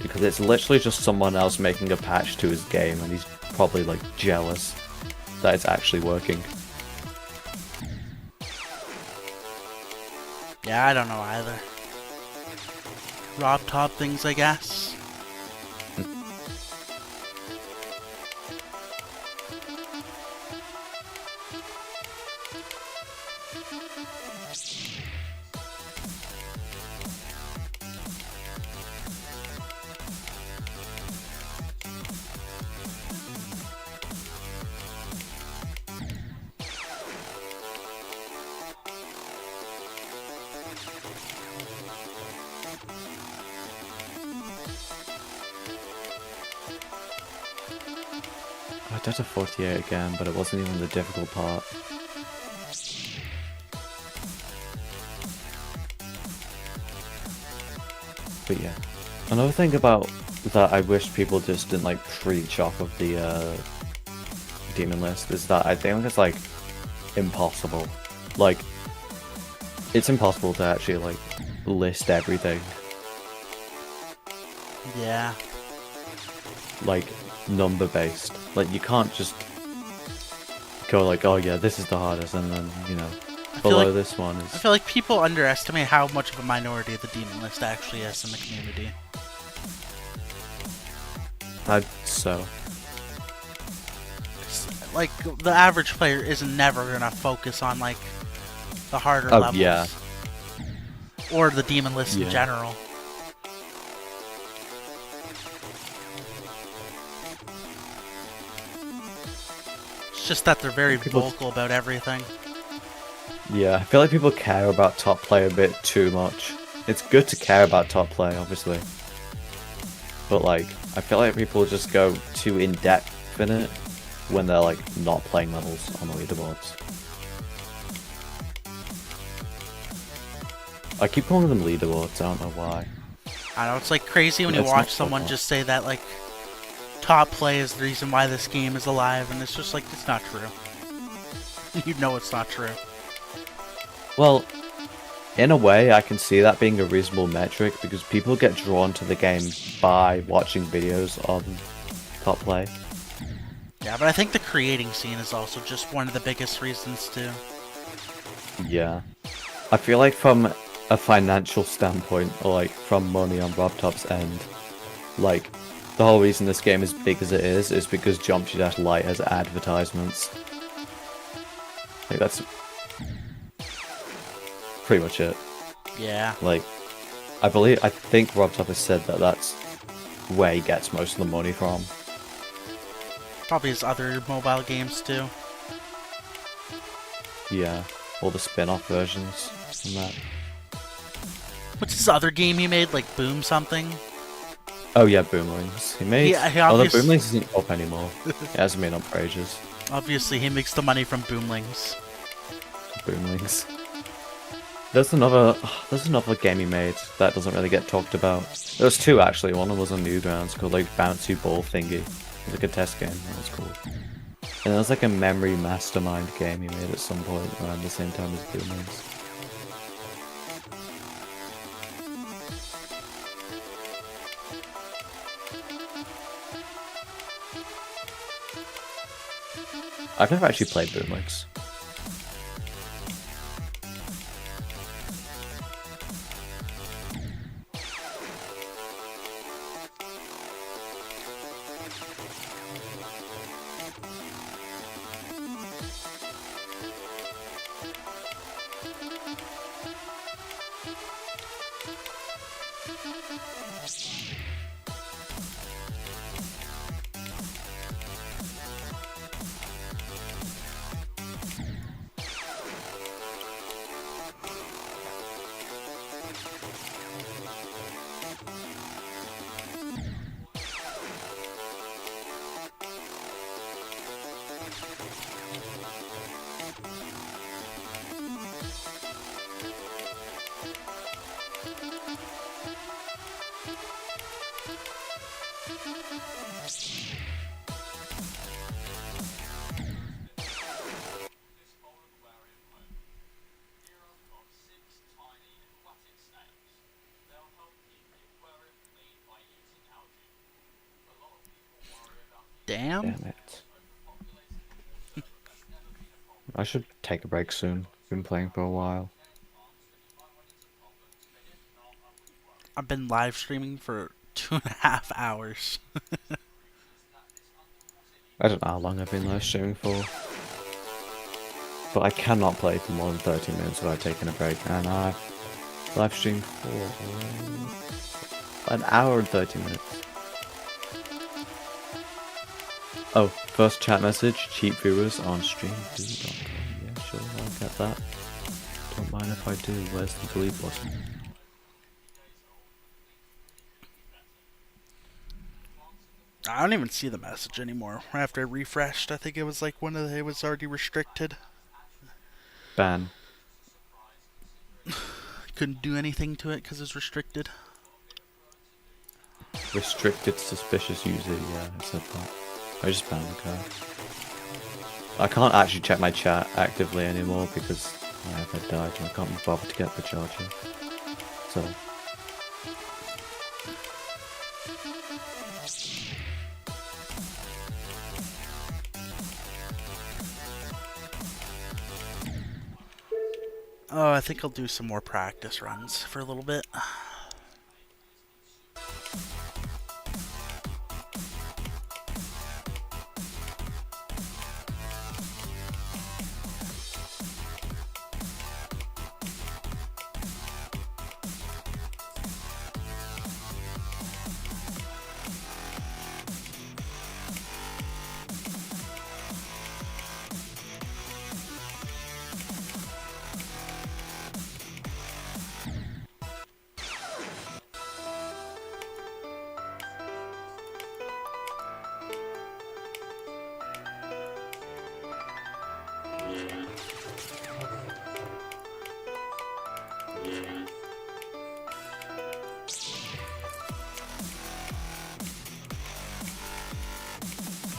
because it's literally just someone else making a patch to his game, and he's probably like jealous that it's actually working. Yeah, I don't know either. RobTop things, I guess. I did a 48 again, but it wasn't even the difficult part. But yeah. Another thing about that I wish people just didn't like preach off of the demon list is that I think it's like impossible. Like, it's impossible to actually like list everything. Yeah. Like, number based. Like, you can't just go like, oh yeah, this is the hardest, and then, you know, below like, this one I is... feel like people underestimate how much of a minority the demon list actually is in the community. So. Like, the average player is never gonna focus on, like, the harder Oh, levels. yeah. Or the demon list in Yeah. general. It's just that they're very People- vocal about everything. Yeah, I feel like people care about top play a bit too much. It's good to care about top play, obviously. But like, I feel like people just go too in-depth in it when they're like not playing levels on the leaderboards. I keep calling them leaderboards, I don't know why. I know, it's like crazy when you It's watch not someone football. just say that, like, top play is the reason why this game is alive, and it's just like, it's not true. You know it's not true. Well, in a way, I can see that being a reasonable metric because people get drawn to the game by watching videos on top play. Yeah, but I think the creating scene is also just one of the biggest reasons, too. Yeah. I feel like from a financial standpoint, or like from money on RobTop's end, like, the whole reason this game is big as it is because Geometry Dash Lite has advertisements. Like, that's pretty much it. Yeah. Like, I think RobTop has said that that's where he gets most of the money from. Probably his other mobile games, too. Yeah, all the spin-off versions and that. What's his other game he made, like Boom something? Oh yeah, Boomlings. He made... Yeah, he although obvious- Boomlings isn't up anymore. It hasn't been up for ages. Obviously, he makes the money from Boomlings. Boomlings. There's another game he made that doesn't really get talked about. There's two actually. One was on Newgrounds called like Bouncy Ball Thingy. It was like a test game. That was cool. And there's like a Memory Mastermind game he made at some point around the same time as Boomlings. I've never actually played Boomlings. Damn. Damn it. I should take a break soon. Been playing for a while. I've been live streaming for 2.5 hours. I don't know how long I've been live streaming for. But I cannot play for more than 30 minutes without taking a break. And I've live streamed for an hour and 30 minutes. Oh, first chat message, cheap viewers on streamview.com. Yeah, sure, I'll get that. Don't mind if I do. Where's the delete button? I don't even see the message anymore. After I refreshed, I think it was like it was already restricted. Ban. Couldn't do anything to it because it's restricted. Restricted suspicious user, yeah, I said that. I just banned the guy. I can't actually check my chat actively anymore because my iPad died and I can't be bothered to get the charger. So... Oh, I think I'll do some more practice runs for a little bit.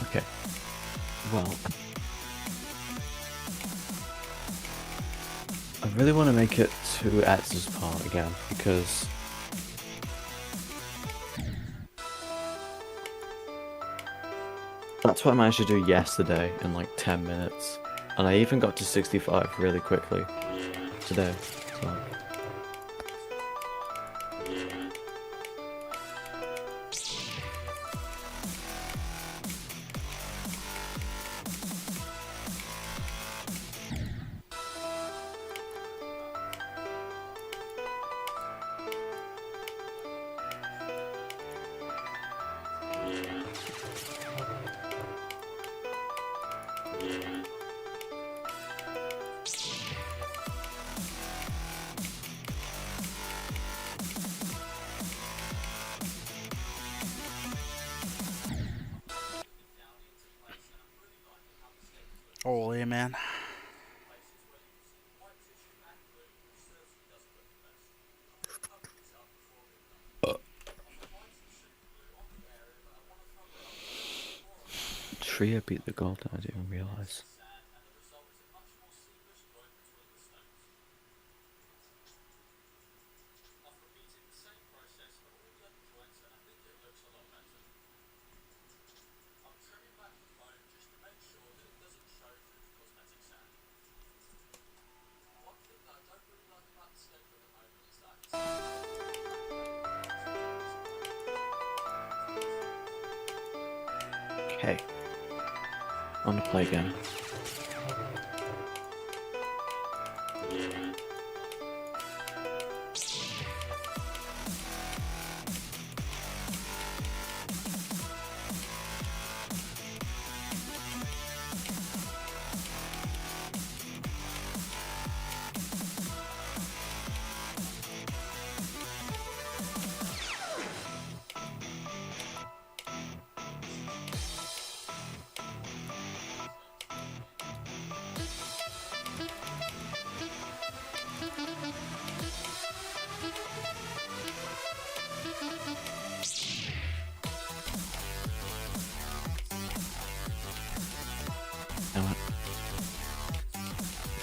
Okay. Well... I really want to make it to Etz's part again, because... that's what I managed to do yesterday in like 10 minutes. And I even got to 65 really quickly today. So... Holy man. Tria beat the gold, I didn't even realise. Okay. I want to play again.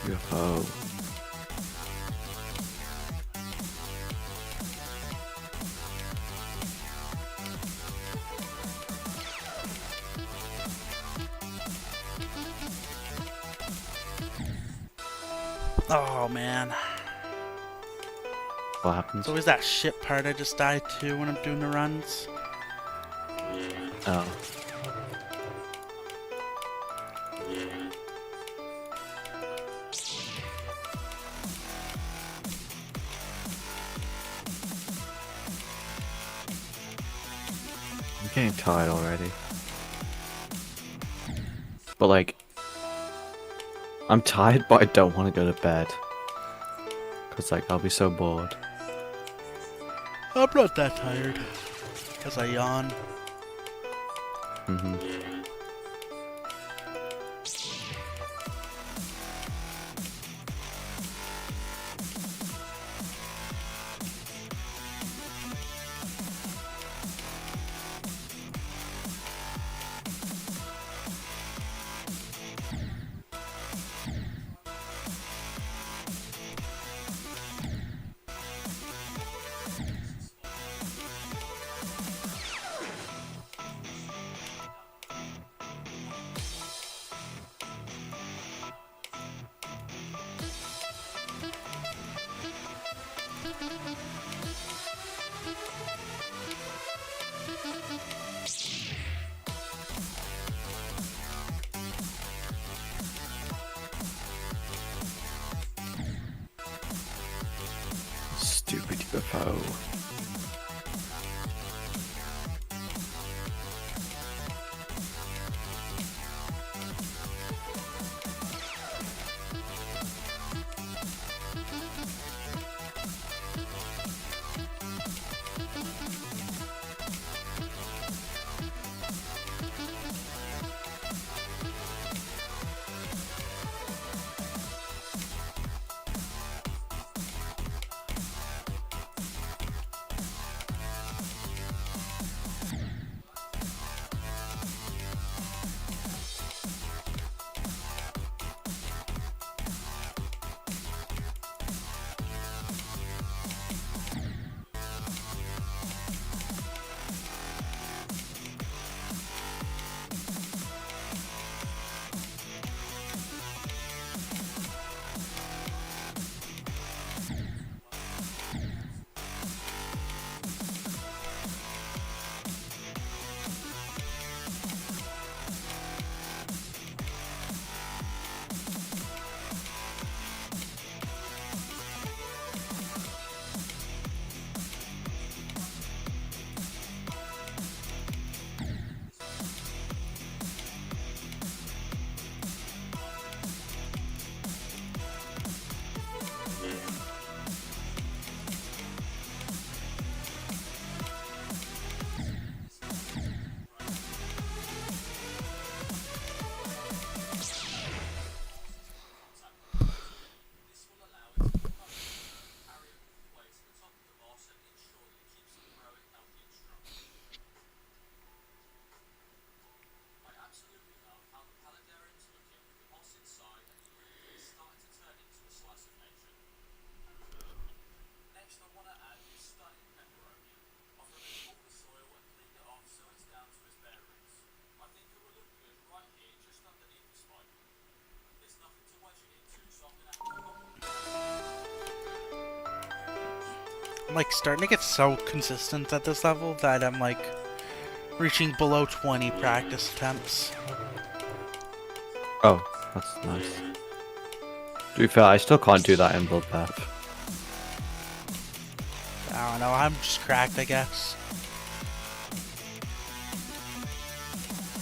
UFO. Oh man. What happens? It's always that shit part I just die to when I'm doing the runs. Oh. I'm getting tired already. But like, I'm tired, but I don't want to go to bed. Cause like, I'll be so bored. I'm not that tired. Because I yawn. Mm-hmm. Stupid UFO. I'm like starting to get so consistent at this level that I'm like reaching below 20 practice attempts. Oh, that's nice. To be fair, I still can't do that in Bloodbath. I don't know, I'm just cracked, I guess.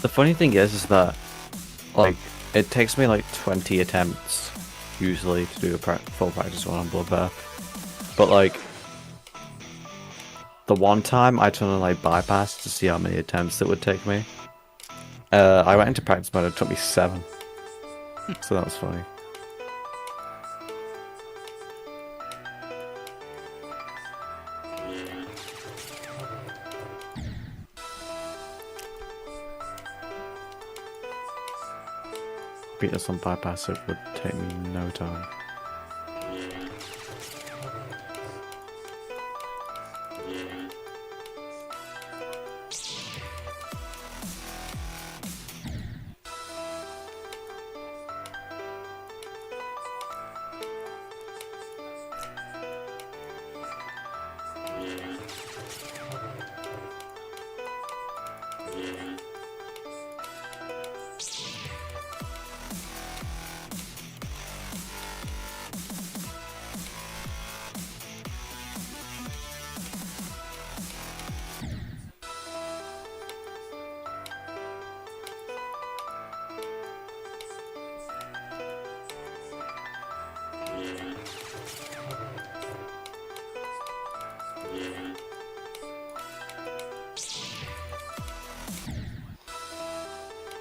The funny thing is that, like, it takes me like 20 attempts, usually, to do a full practice one on Bloodbath. But, like, the one time I turned on, like, bypass to see how many attempts it would take me, I went into practice mode, it took me 7. So that was funny. Beat this on bypass, it would take me no time.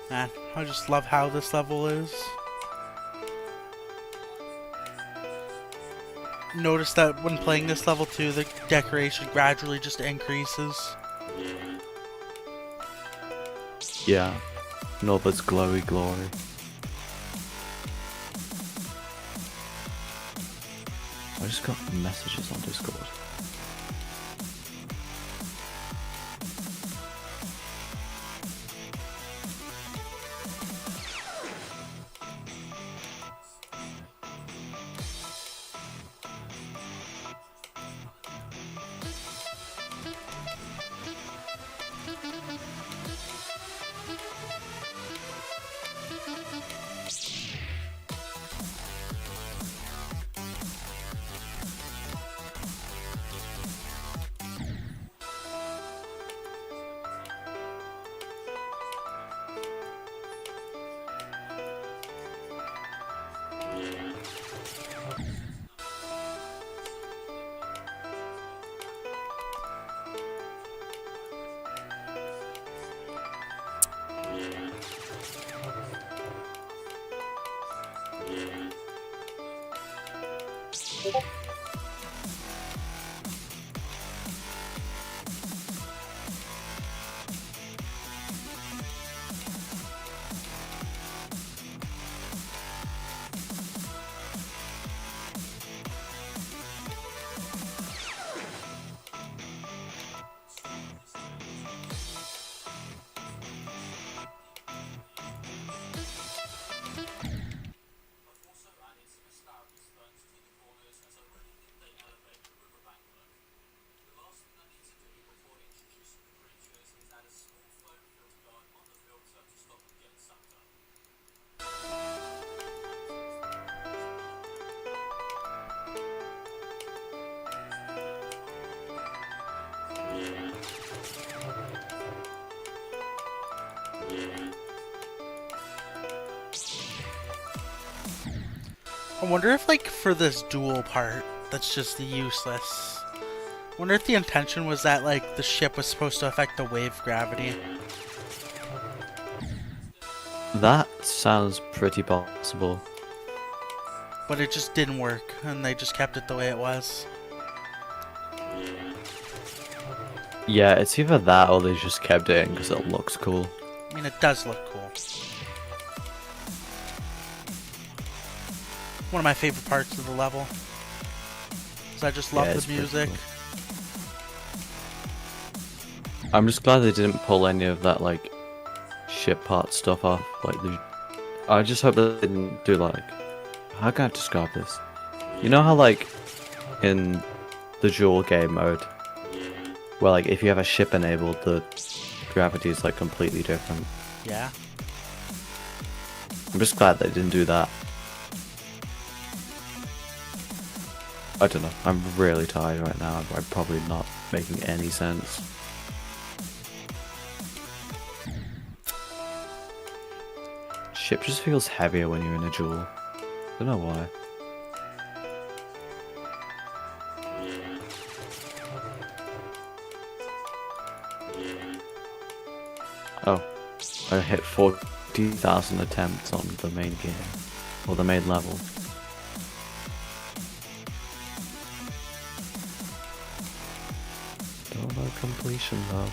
Man, I just love how this level is. Notice that when playing this level too, the decoration gradually just increases. Yeah. Norbit's glowy glory. I just got messages on Discord. I wonder if, like, for this duel part, that's just useless. I wonder if the intention was that, like, the ship was supposed to affect the wave gravity. That sounds pretty possible. But it just didn't work, and they just kept it the way it was. Yeah, it's either that or they just kept it in because it looks cool. I mean, it does look cool. One of my favorite parts of the level. Because I just love Yeah, it's the pretty music. cool. I'm just glad they didn't pull any of that, like, ship part stuff off. Like, I just hope that they didn't do, like, how can I describe this? You know how, like, in the dual game mode, where, like, if you have a ship enabled, the gravity is, like, completely different. Yeah. I'm just glad they didn't do that. I don't know, I'm really tired right now. I'm probably not making any sense. Ship just feels heavier when you're in a duel. Don't know why. Oh, I hit 40,000 attempts on the main game, or the main level. Don't know completion though.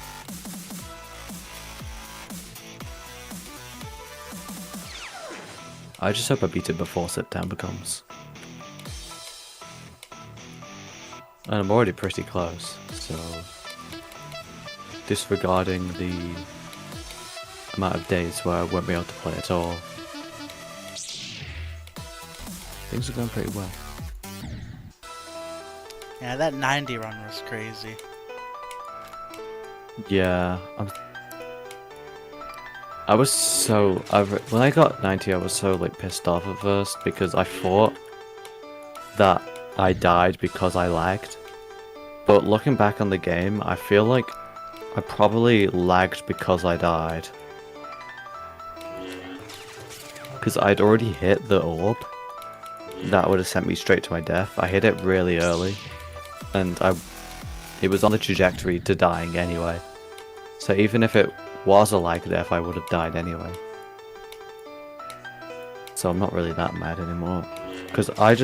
I just hope I beat it before September comes. And I'm already pretty close, so disregarding the amount of days where I won't be able to play at all, things are going pretty well. Yeah, that 90 run was crazy. Yeah, when I got 90, I was so like pissed off at first because I thought that I died because I lagged. But looking back on the game, I feel like I probably lagged because I died. Because I'd already hit the orb that would have sent me straight to my death. I hit it really early, and it was on the trajectory to dying anyway. So even if it was a lag death, I would have died anyway. so I'm not really that mad anymore. Because I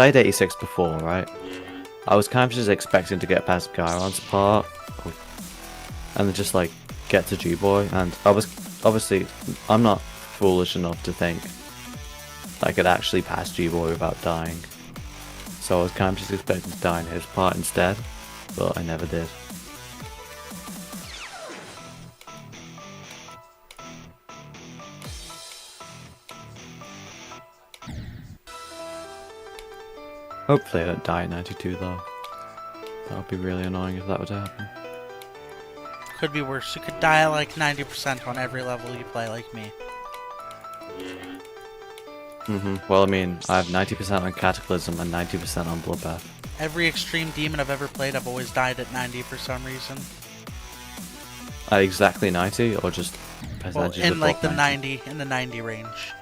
had 86 before, right? I was kind of just expecting to get past Gyron's part, and then just like get to G-Boy, and I was obviously I'm not foolish enough to think I could actually pass G-Boy without dying. So I was kind of just expecting to die in his part instead, but I never did. Hopefully I don't die at 92 though. That would be really annoying if that were to happen. Could be worse. You could die at like 90% on every level you play like me. Well, I mean, I have 90% on Cataclysm and 90% on Bloodbath. Every extreme demon I've ever played, I've always died at 90 for some reason. At exactly 90, or just Well, percentages in above like the 90 range.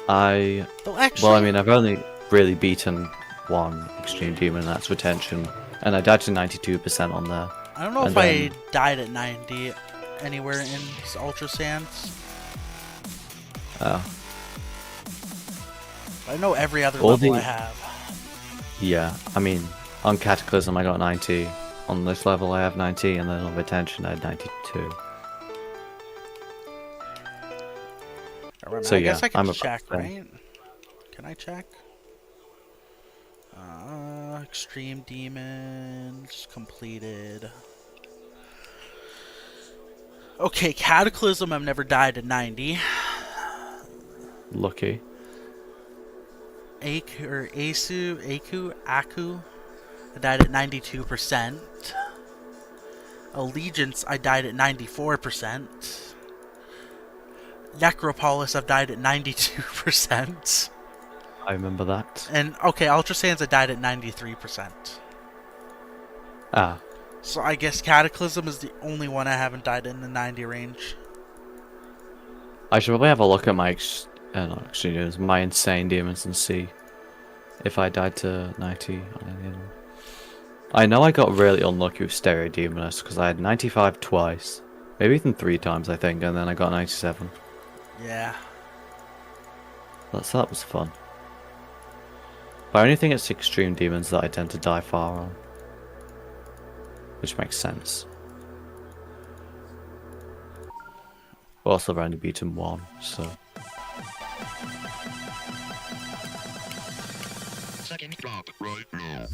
Well, actually, Well, I mean, I've only really beaten one extreme demon, and that's Retention, and I died to 92% on there. I don't know if I died at 90 anywhere in Ultra Sands. Oh. I know every other All level the- I have. Yeah, I mean, on Cataclysm I got 90, on this level I have 90, and then on Retention I had 92. So I yeah, guess I can I'm a check, pro right? Can I check? Extreme Demons completed. Okay, Cataclysm I've never died at 90. Lucky. Aku, I died at 92%. Allegiance, I died at 94%. Necropolis, I've died at 92%. I remember that. And, okay, Ultra Sands, I died at 93%. Ah, So I guess Cataclysm is the only one I haven't died in the 90 range. I should probably have a look at my my insane demons and see if I died to 90 on any of them. I know I got really unlucky with Stereo Demoness because I had 95 twice, maybe even 3 times I think, and then I got 97. Yeah. That was fun. But I only think it's extreme demons that I tend to die far on, which makes sense. Also, I've only beaten 1, so. Second drop right now.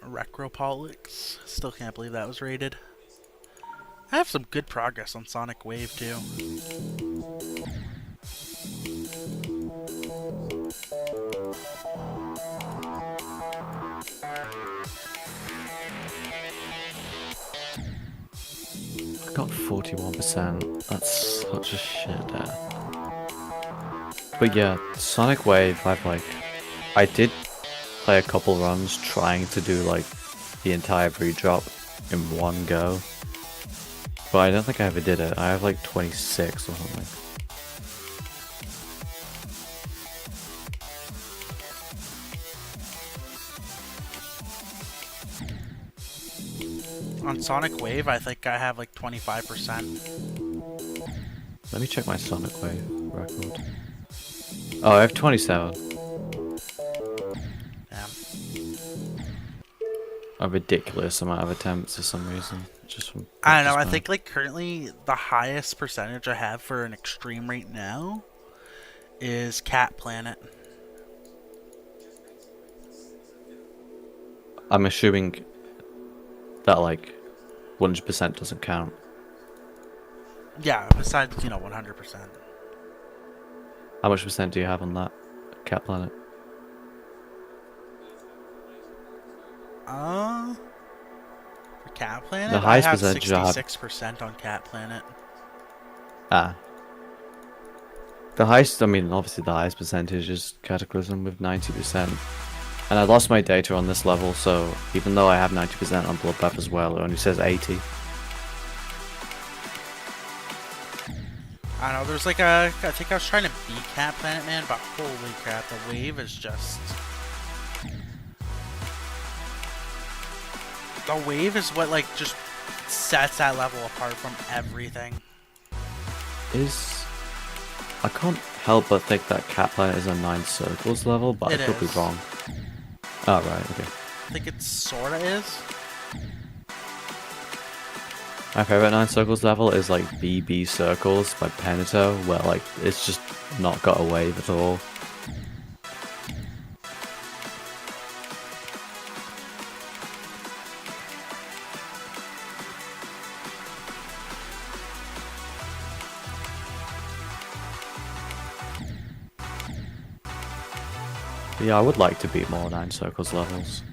Recropolix. Still can't believe that was rated. I have some good progress on Sonic Wave too. I got 41%. That's such a shit there. But yeah, Sonic Wave, I did play a couple runs trying to do like the entire breed drop in one go. But I don't think I ever did it. I have like 26 or something. On Sonic Wave, I think I have like 25%. Let me check my Sonic Wave record. Oh, I have 27. Damn. A ridiculous amount of attempts for some reason. Just from I don't know, I practice think like currently the highest percentage I have for an extreme right now is Cat Planet. I'm assuming that like 100% doesn't count. Yeah, besides, 100%. How much percent do you have on that Cat Planet? For Cat Planet, The highest I have percentage I have- 66% on Cat Planet. Ah. The highest, obviously the highest percentage is Cataclysm with 90%. And I lost my data on this level, so even though I have 90% on Bloodbath as well, it only says 80. I don't know, there's like I think I was trying to beat Cat Planet, man, but holy crap, the wave is just... The wave is what like just sets that level apart from everything. I can't help but think that Cat Planet is a 9 circles level, but It I could be is. wrong. Oh, right, okay. I think it sorta is. My favorite 9 circles level is like BB Circles by Penito, where like it's just not got a wave at all. Yeah, I would like to beat more 9 circles levels.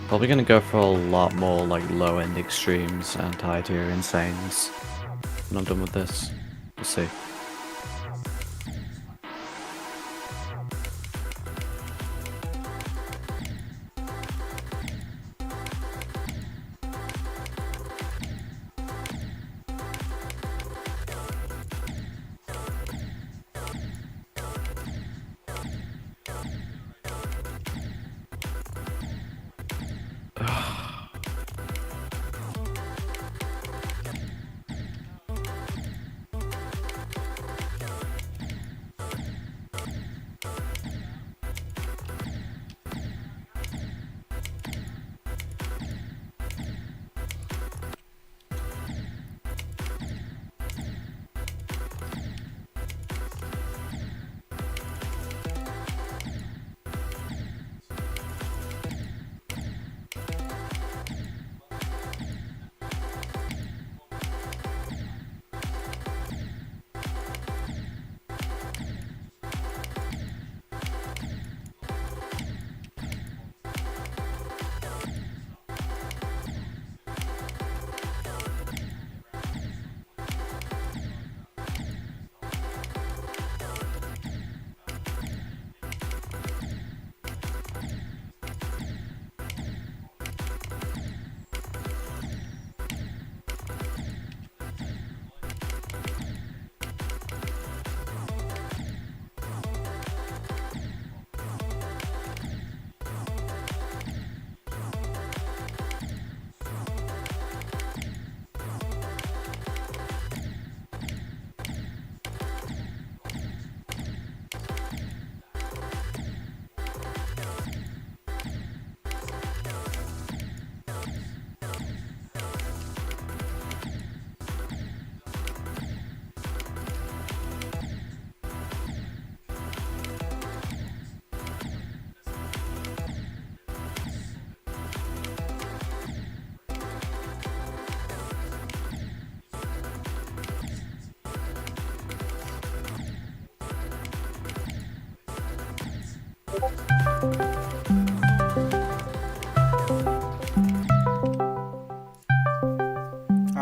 Probably gonna go for a lot more like low-end extremes and high-tier insanes when I'm done with this. We'll see.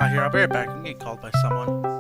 Here, I'll be right back. I'm getting called by someone.